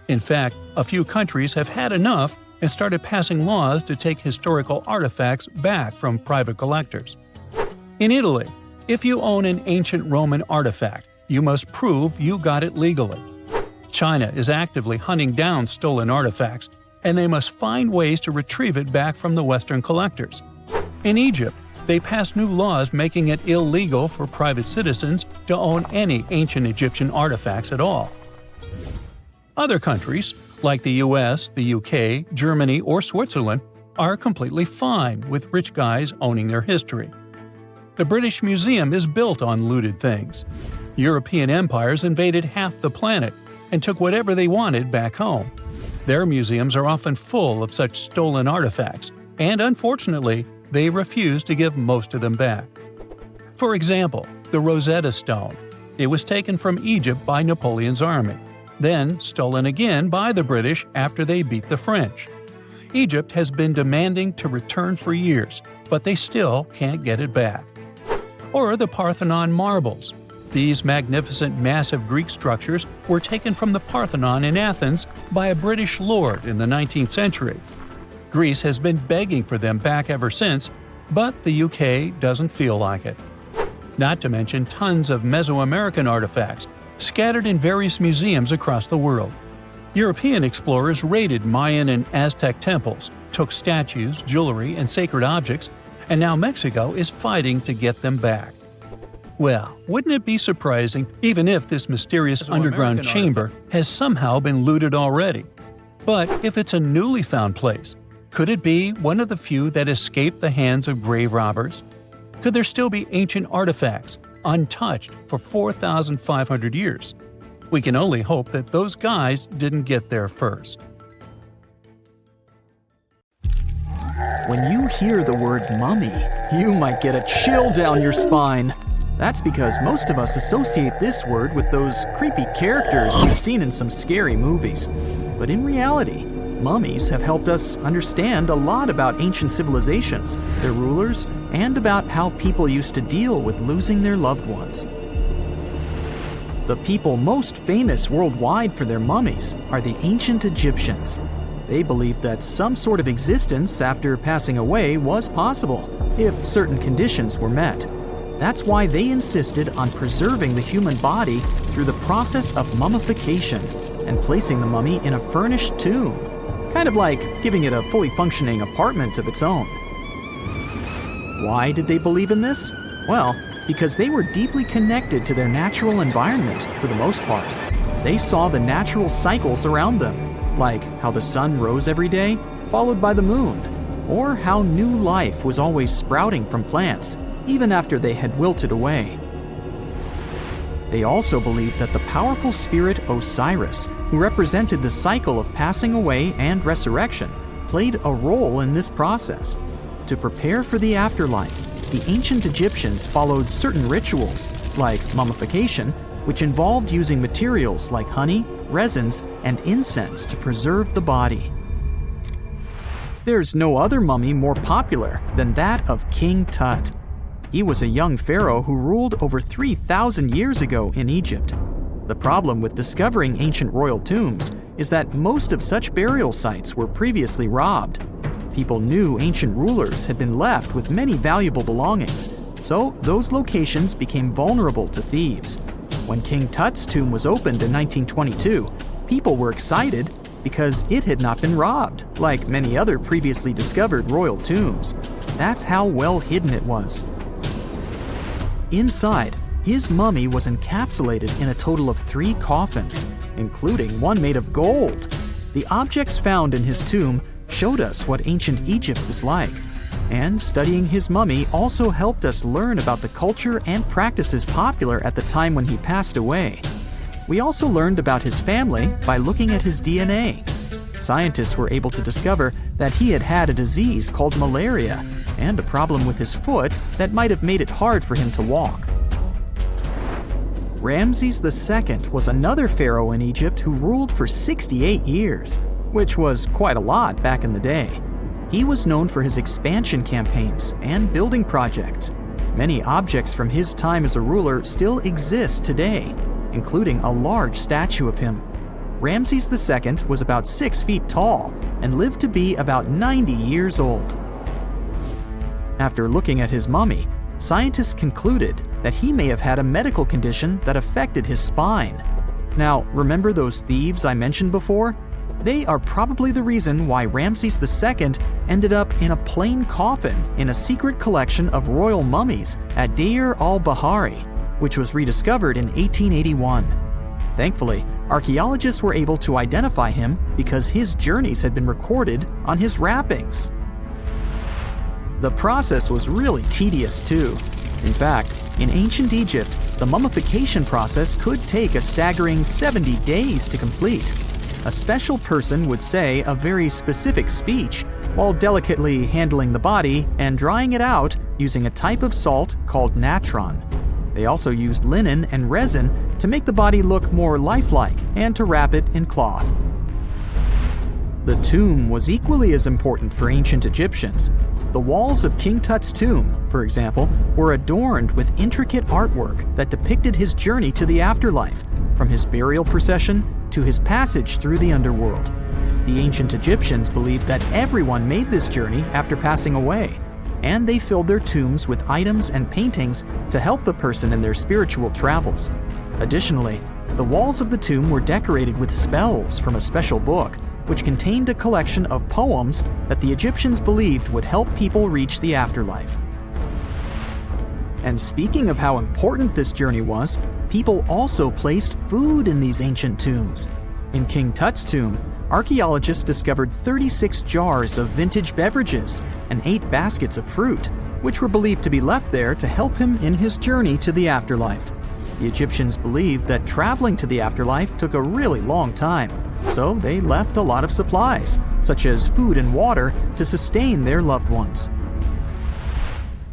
In fact, a few countries have had enough and started passing laws to take historical artifacts back from private collectors. In Italy, if you own an ancient Roman artifact, you must prove you got it legally. China is actively hunting down stolen artifacts, and they must find ways to retrieve it back from the Western collectors. In Egypt, they passed new laws making it illegal for private citizens to own any ancient Egyptian artifacts at all. Other countries, like the US, the UK, Germany, or Switzerland, are completely fine with rich guys owning their history. The British Museum is built on looted things. European empires invaded half the planet and took whatever they wanted back home. Their museums are often full of such stolen artifacts, and unfortunately, they refuse to give most of them back. For example, the Rosetta Stone. It was taken from Egypt by Napoleon's army, then stolen again by the British after they beat the French. Egypt has been demanding to return for years, but they still can't get it back. Or the Parthenon marbles. These magnificent massive Greek structures were taken from the Parthenon in Athens by a British lord in the 19th century. Greece has been begging for them back ever since, but the UK doesn't feel like it. Not to mention tons of Mesoamerican artifacts scattered in various museums across the world. European explorers raided Mayan and Aztec temples, took statues, jewelry, and sacred objects, and now Mexico is fighting to get them back. Well, wouldn't it be surprising even if this mysterious underground chamber has somehow been looted already? But if it's a newly found place, could it be one of the few that escaped the hands of grave robbers? Could there still be ancient artifacts, untouched for 4,500 years? We can only hope that those guys didn't get there first. When you hear the word mummy, you might get a chill down your spine. That's because most of us associate this word with those creepy characters we've seen in some scary movies. But in reality, Mummies have helped us understand a lot about ancient civilizations, their rulers, and about how people used to deal with losing their loved ones. The people most famous worldwide for their mummies are the ancient Egyptians. They believed that some sort of existence after passing away was possible, if certain conditions were met. That's why they insisted on preserving the human body through the process of mummification and placing the mummy in a furnished tomb, kind of like giving it a fully functioning apartment of its own. Why did they believe in this? Well, because they were deeply connected to their natural environment for the most part. They saw the natural cycles around them, like how the sun rose every day, followed by the moon, or how new life was always sprouting from plants, even after they had wilted away. They also believed that the powerful spirit Osiris, who represented the cycle of passing away and resurrection, played a role in this process. To prepare for the afterlife, the ancient Egyptians followed certain rituals, like mummification, which involved using materials like honey, resins, and incense to preserve the body. There's no other mummy more popular than that of King Tut. He was a young pharaoh who ruled over 3,000 years ago in Egypt. The problem with discovering ancient royal tombs is that most of such burial sites were previously robbed. People knew ancient rulers had been left with many valuable belongings, so those locations became vulnerable to thieves. When King Tut's tomb was opened in 1922, people were excited because it had not been robbed, like many other previously discovered royal tombs. That's how well hidden it was. Inside, his mummy was encapsulated in a total of 3 coffins, including one made of gold. The objects found in his tomb showed us what ancient Egypt was like, and studying his mummy also helped us learn about the culture and practices popular at the time when he passed away. We also learned about his family by looking at his DNA. Scientists were able to discover that he had had a disease called malaria and a problem with his foot that might have made it hard for him to walk. Ramses II was another pharaoh in Egypt who ruled for 68 years, which was quite a lot back in the day. He was known for his expansion campaigns and building projects. Many objects from his time as a ruler still exist today, including a large statue of him. Ramses II was about 6 feet tall and lived to be about 90 years old. After looking at his mummy, scientists concluded that he may have had a medical condition that affected his spine. Now, remember those thieves I mentioned before? They are probably the reason why Ramses II ended up in a plain coffin in a secret collection of royal mummies at Deir al-Bahari, which was rediscovered in 1881. Thankfully, archaeologists were able to identify him because his journeys had been recorded on his wrappings. The process was really tedious too. In fact, in ancient Egypt, the mummification process could take a staggering 70 days to complete. A special person would say a very specific speech while delicately handling the body and drying it out using a type of salt called natron. They also used linen and resin to make the body look more lifelike and to wrap it in cloth. The tomb was equally as important for ancient Egyptians. The walls of King Tut's tomb, for example, were adorned with intricate artwork that depicted his journey to the afterlife, from his burial procession to his passage through the underworld. The ancient Egyptians believed that everyone made this journey after passing away, and they filled their tombs with items and paintings to help the person in their spiritual travels. Additionally, the walls of the tomb were decorated with spells from a special book, which contained a collection of poems that the Egyptians believed would help people reach the afterlife. And speaking of how important this journey was, people also placed food in these ancient tombs. In King Tut's tomb, archaeologists discovered 36 jars of vintage beverages and 8 baskets of fruit, which were believed to be left there to help him in his journey to the afterlife. The Egyptians believed that traveling to the afterlife took a really long time, so they left a lot of supplies, such as food and water, to sustain their loved ones.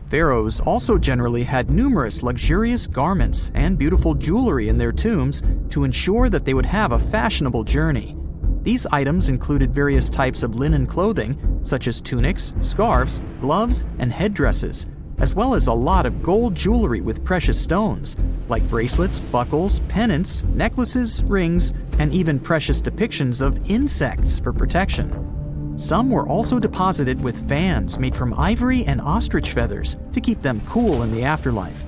Pharaohs also generally had numerous luxurious garments and beautiful jewelry in their tombs to ensure that they would have a fashionable journey. These items included various types of linen clothing, such as tunics, scarves, gloves, and headdresses, as well as a lot of gold jewelry with precious stones, like bracelets, buckles, pendants, necklaces, rings, and even precious depictions of insects for protection. Some were also deposited with fans made from ivory and ostrich feathers to keep them cool in the afterlife.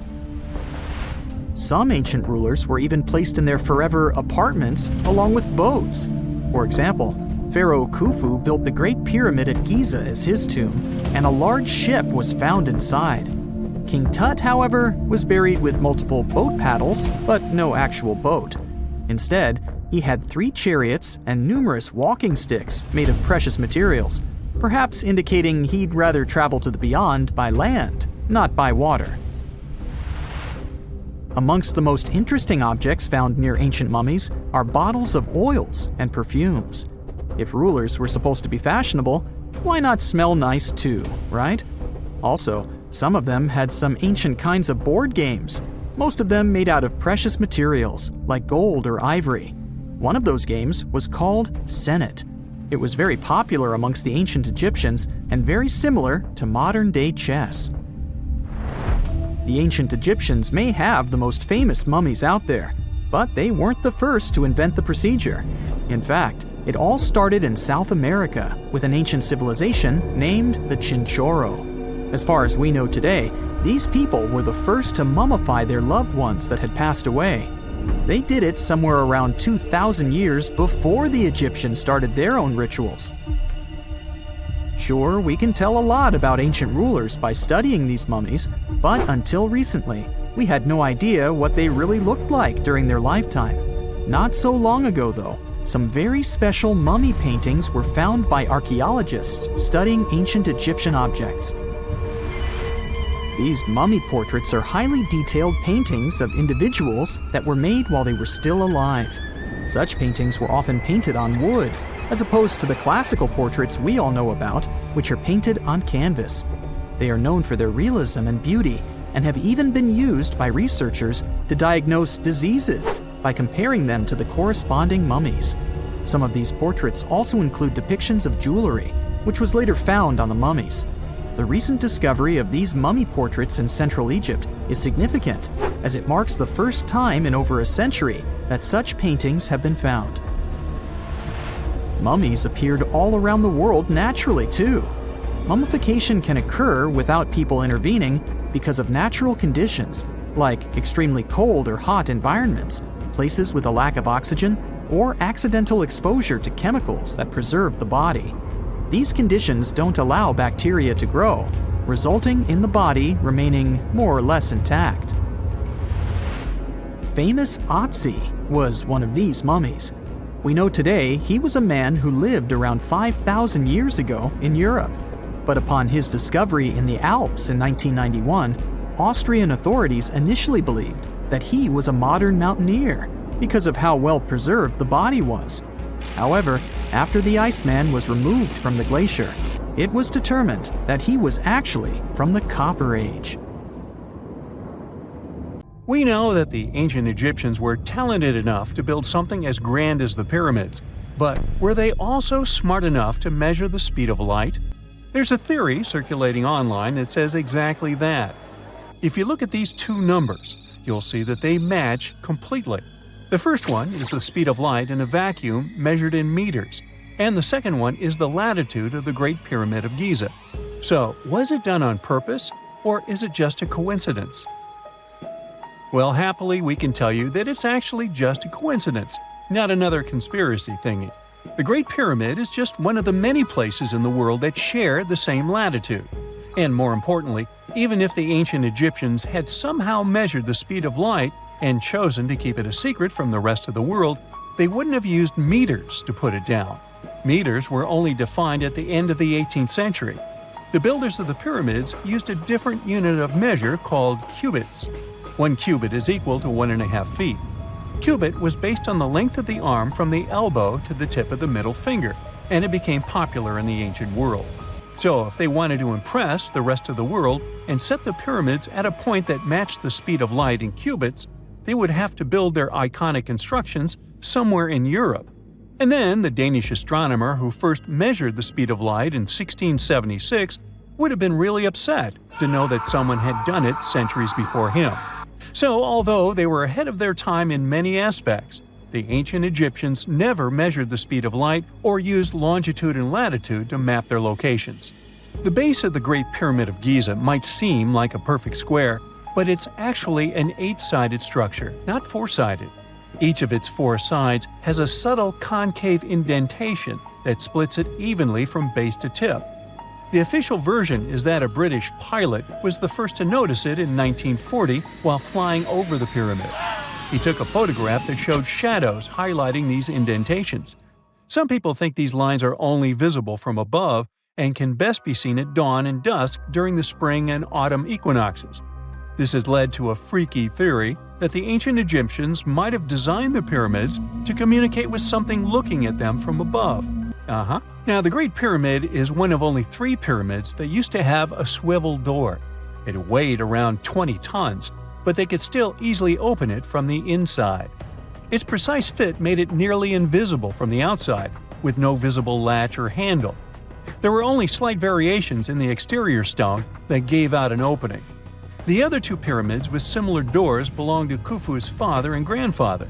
Some ancient rulers were even placed in their forever apartments along with boats. For example, Pharaoh Khufu built the Great Pyramid at Giza as his tomb, and a large ship was found inside. King Tut, however, was buried with multiple boat paddles, but no actual boat. Instead, he had 3 chariots and numerous walking sticks made of precious materials, perhaps indicating he'd rather travel to the beyond by land, not by water. Amongst the most interesting objects found near ancient mummies are bottles of oils and perfumes. If rulers were supposed to be fashionable, why not smell nice too, right? Also, some of them had some ancient kinds of board games, most of them made out of precious materials like gold or ivory. One of those games was called Senet. It was very popular amongst the ancient Egyptians and very similar to modern-day chess. The ancient Egyptians may have the most famous mummies out there, but they weren't the first to invent the procedure. In fact, it all started in South America with an ancient civilization named the Chinchorro. As far as we know today, these people were the first to mummify their loved ones that had passed away. They did it somewhere around 2,000 years before the Egyptians started their own rituals. Sure, we can tell a lot about ancient rulers by studying these mummies, but until recently, we had no idea what they really looked like during their lifetime. Not so long ago, though, some very special mummy paintings were found by archaeologists studying ancient Egyptian objects. These mummy portraits are highly detailed paintings of individuals that were made while they were still alive. Such paintings were often painted on wood, as opposed to the classical portraits we all know about, which are painted on canvas. They are known for their realism and beauty, and have even been used by researchers to diagnose diseases by comparing them to the corresponding mummies. Some of these portraits also include depictions of jewelry, which was later found on the mummies. The recent discovery of these mummy portraits in Central Egypt is significant, as it marks the first time in over a century that such paintings have been found. Mummies appeared all around the world naturally, too. Mummification can occur without people intervening because of natural conditions, like extremely cold or hot environments, places with a lack of oxygen, or accidental exposure to chemicals that preserve the body. These conditions don't allow bacteria to grow, resulting in the body remaining more or less intact. Famous Otzi was one of these mummies. We know today he was a man who lived around 5,000 years ago in Europe. But upon his discovery in the Alps in 1991, Austrian authorities initially believed that he was a modern mountaineer because of how well preserved the body was. However, after the Iceman was removed from the glacier, it was determined that he was actually from the Copper Age. We know that the ancient Egyptians were talented enough to build something as grand as the pyramids, but were they also smart enough to measure the speed of light? There's a theory circulating online that says exactly that. If you look at these two numbers, you'll see that they match completely. The first one is the speed of light in a vacuum measured in meters, and the second one is the latitude of the Great Pyramid of Giza. So, was it done on purpose, or is it just a coincidence? Well, happily, we can tell you that it's actually just a coincidence, not another conspiracy thingy. The Great Pyramid is just one of the many places in the world that share the same latitude. And more importantly, even if the ancient Egyptians had somehow measured the speed of light and chosen to keep it a secret from the rest of the world, they wouldn't have used meters to put it down. Meters were only defined at the end of the 18th century. The builders of the pyramids used a different unit of measure called cubits. 1 cubit is equal to 1.5 feet. Cubit was based on the length of the arm from the elbow to the tip of the middle finger, and it became popular in the ancient world. So if they wanted to impress the rest of the world and set the pyramids at a point that matched the speed of light in cubits, they would have to build their iconic constructions somewhere in Europe. And then the Danish astronomer who first measured the speed of light in 1676 would have been really upset to know that someone had done it centuries before him. So, although they were ahead of their time in many aspects, the ancient Egyptians never measured the speed of light or used longitude and latitude to map their locations. The base of the Great Pyramid of Giza might seem like a perfect square, but it's actually an 8-sided structure, not 4-sided. Each of its 4 sides has a subtle concave indentation that splits it evenly from base to tip. The official version is that a British pilot was the first to notice it in 1940 while flying over the pyramid. He took a photograph that showed shadows highlighting these indentations. Some people think these lines are only visible from above and can best be seen at dawn and dusk during the spring and autumn equinoxes. This has led to a freaky theory that the ancient Egyptians might have designed the pyramids to communicate with something looking at them from above. Now, the Great Pyramid is one of only 3 pyramids that used to have a swivel door. It weighed around 20 tons, but they could still easily open it from the inside. Its precise fit made it nearly invisible from the outside, with no visible latch or handle. There were only slight variations in the exterior stone that gave out an opening. The other 2 pyramids with similar doors belonged to Khufu's father and grandfather.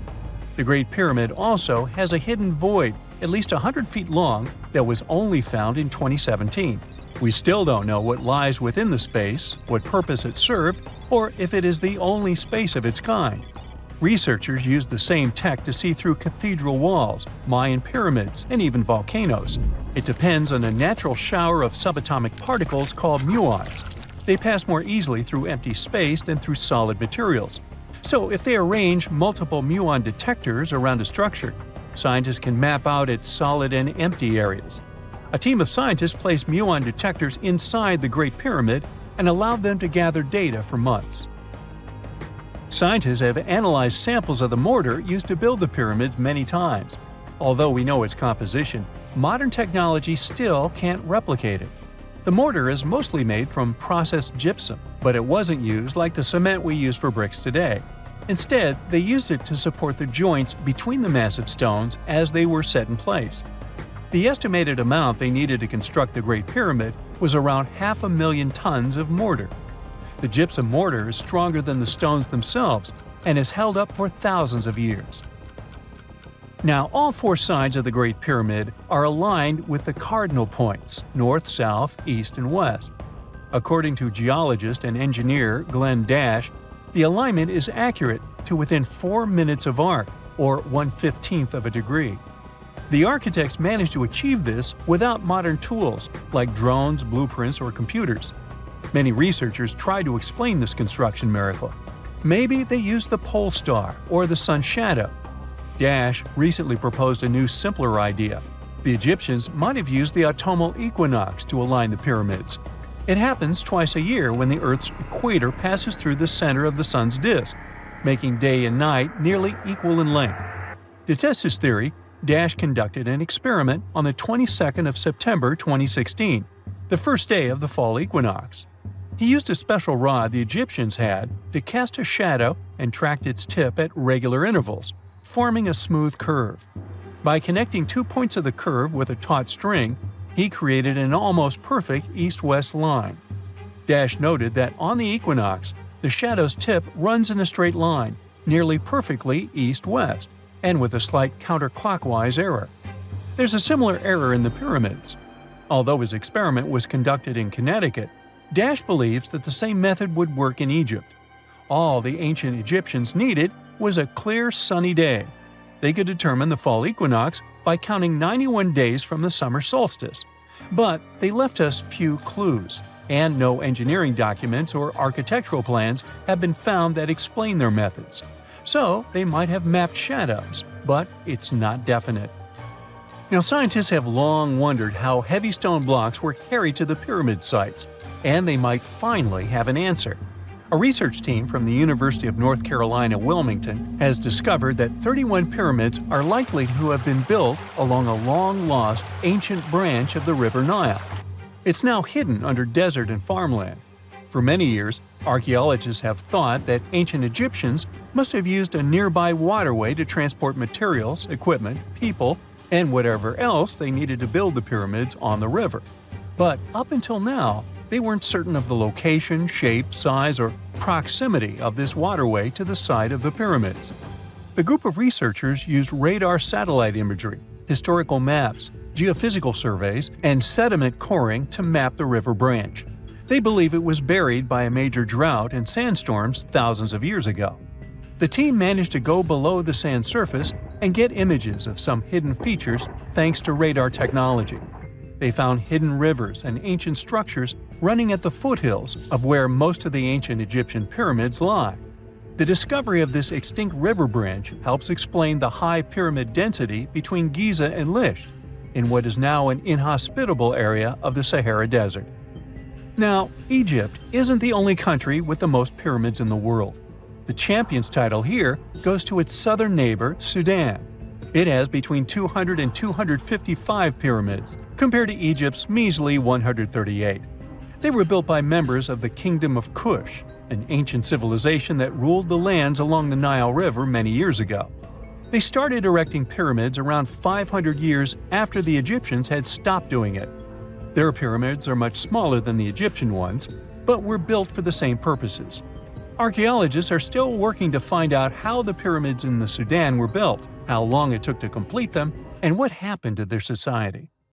The Great Pyramid also has a hidden void at least 100 feet long that was only found in 2017. We still don't know what lies within the space, what purpose it served, or if it is the only space of its kind. Researchers used the same tech to see through cathedral walls, Mayan pyramids, and even volcanoes. It depends on a natural shower of subatomic particles called muons. They pass more easily through empty space than through solid materials. So if they arrange multiple muon detectors around a structure, scientists can map out its solid and empty areas. A team of scientists placed muon detectors inside the Great Pyramid and allowed them to gather data for months. Scientists have analyzed samples of the mortar used to build the pyramids many times. Although we know its composition, modern technology still can't replicate it. The mortar is mostly made from processed gypsum, but it wasn't used like the cement we use for bricks today. Instead, they used it to support the joints between the massive stones as they were set in place. The estimated amount they needed to construct the Great Pyramid was around 500,000 tons of mortar. The gypsum mortar is stronger than the stones themselves and has held up for thousands of years. Now, all 4 sides of the Great Pyramid are aligned with the cardinal points – north, south, east, and west. According to geologist and engineer Glenn Dash, the alignment is accurate to within 4 minutes of arc, or 1/15th of a degree. The architects managed to achieve this without modern tools like drones, blueprints, or computers. Many researchers try to explain this construction miracle. Maybe they used the pole star or the sun's shadow. Dash recently proposed a new, simpler idea. The Egyptians might have used the autumnal equinox to align the pyramids. It happens twice a year when the Earth's equator passes through the center of the sun's disk, making day and night nearly equal in length. To test his theory, Dash conducted an experiment on the 22nd of September 2016, the first day of the fall equinox. He used a special rod the Egyptians had to cast a shadow and tracked its tip at regular intervals, forming a smooth curve. By connecting 2 points of the curve with a taut string, he created an almost perfect east-west line. Dash noted that on the equinox, the shadow's tip runs in a straight line, nearly perfectly east-west, and with a slight counterclockwise error. There's a similar error in the pyramids. Although his experiment was conducted in Connecticut, Dash believes that the same method would work in Egypt. All the ancient Egyptians needed was a clear, sunny day. They could determine the fall equinox by counting 91 days from the summer solstice. But they left us few clues, and no engineering documents or architectural plans have been found that explain their methods. So they might have mapped shadows, but it's not definite. Now, scientists have long wondered how heavy stone blocks were carried to the pyramid sites, and they might finally have an answer. A research team from the University of North Carolina, Wilmington, has discovered that 31 pyramids are likely to have been built along a long-lost ancient branch of the River Nile. It's now hidden under desert and farmland. For many years, archaeologists have thought that ancient Egyptians must have used a nearby waterway to transport materials, equipment, people, and whatever else they needed to build the pyramids on the river. But up until now, they weren't certain of the location, shape, size, or proximity of this waterway to the site of the pyramids. The group of researchers used radar satellite imagery, historical maps, geophysical surveys, and sediment coring to map the river branch. They believe it was buried by a major drought and sandstorms thousands of years ago. The team managed to go below the sand surface and get images of some hidden features thanks to radar technology. They found hidden rivers and ancient structures running at the foothills of where most of the ancient Egyptian pyramids lie. The discovery of this extinct river branch helps explain the high pyramid density between Giza and Lisht, in what is now an inhospitable area of the Sahara Desert. Now, Egypt isn't the only country with the most pyramids in the world. The champion's title here goes to its southern neighbor, Sudan. It has between 200 and 255 pyramids, compared to Egypt's measly 138. They were built by members of the Kingdom of Kush, an ancient civilization that ruled the lands along the Nile River many years ago. They started erecting pyramids around 500 years after the Egyptians had stopped doing it. Their pyramids are much smaller than the Egyptian ones, but were built for the same purposes. Archaeologists are still working to find out how the pyramids in the Sudan were built, how long it took to complete them, and what happened to their society.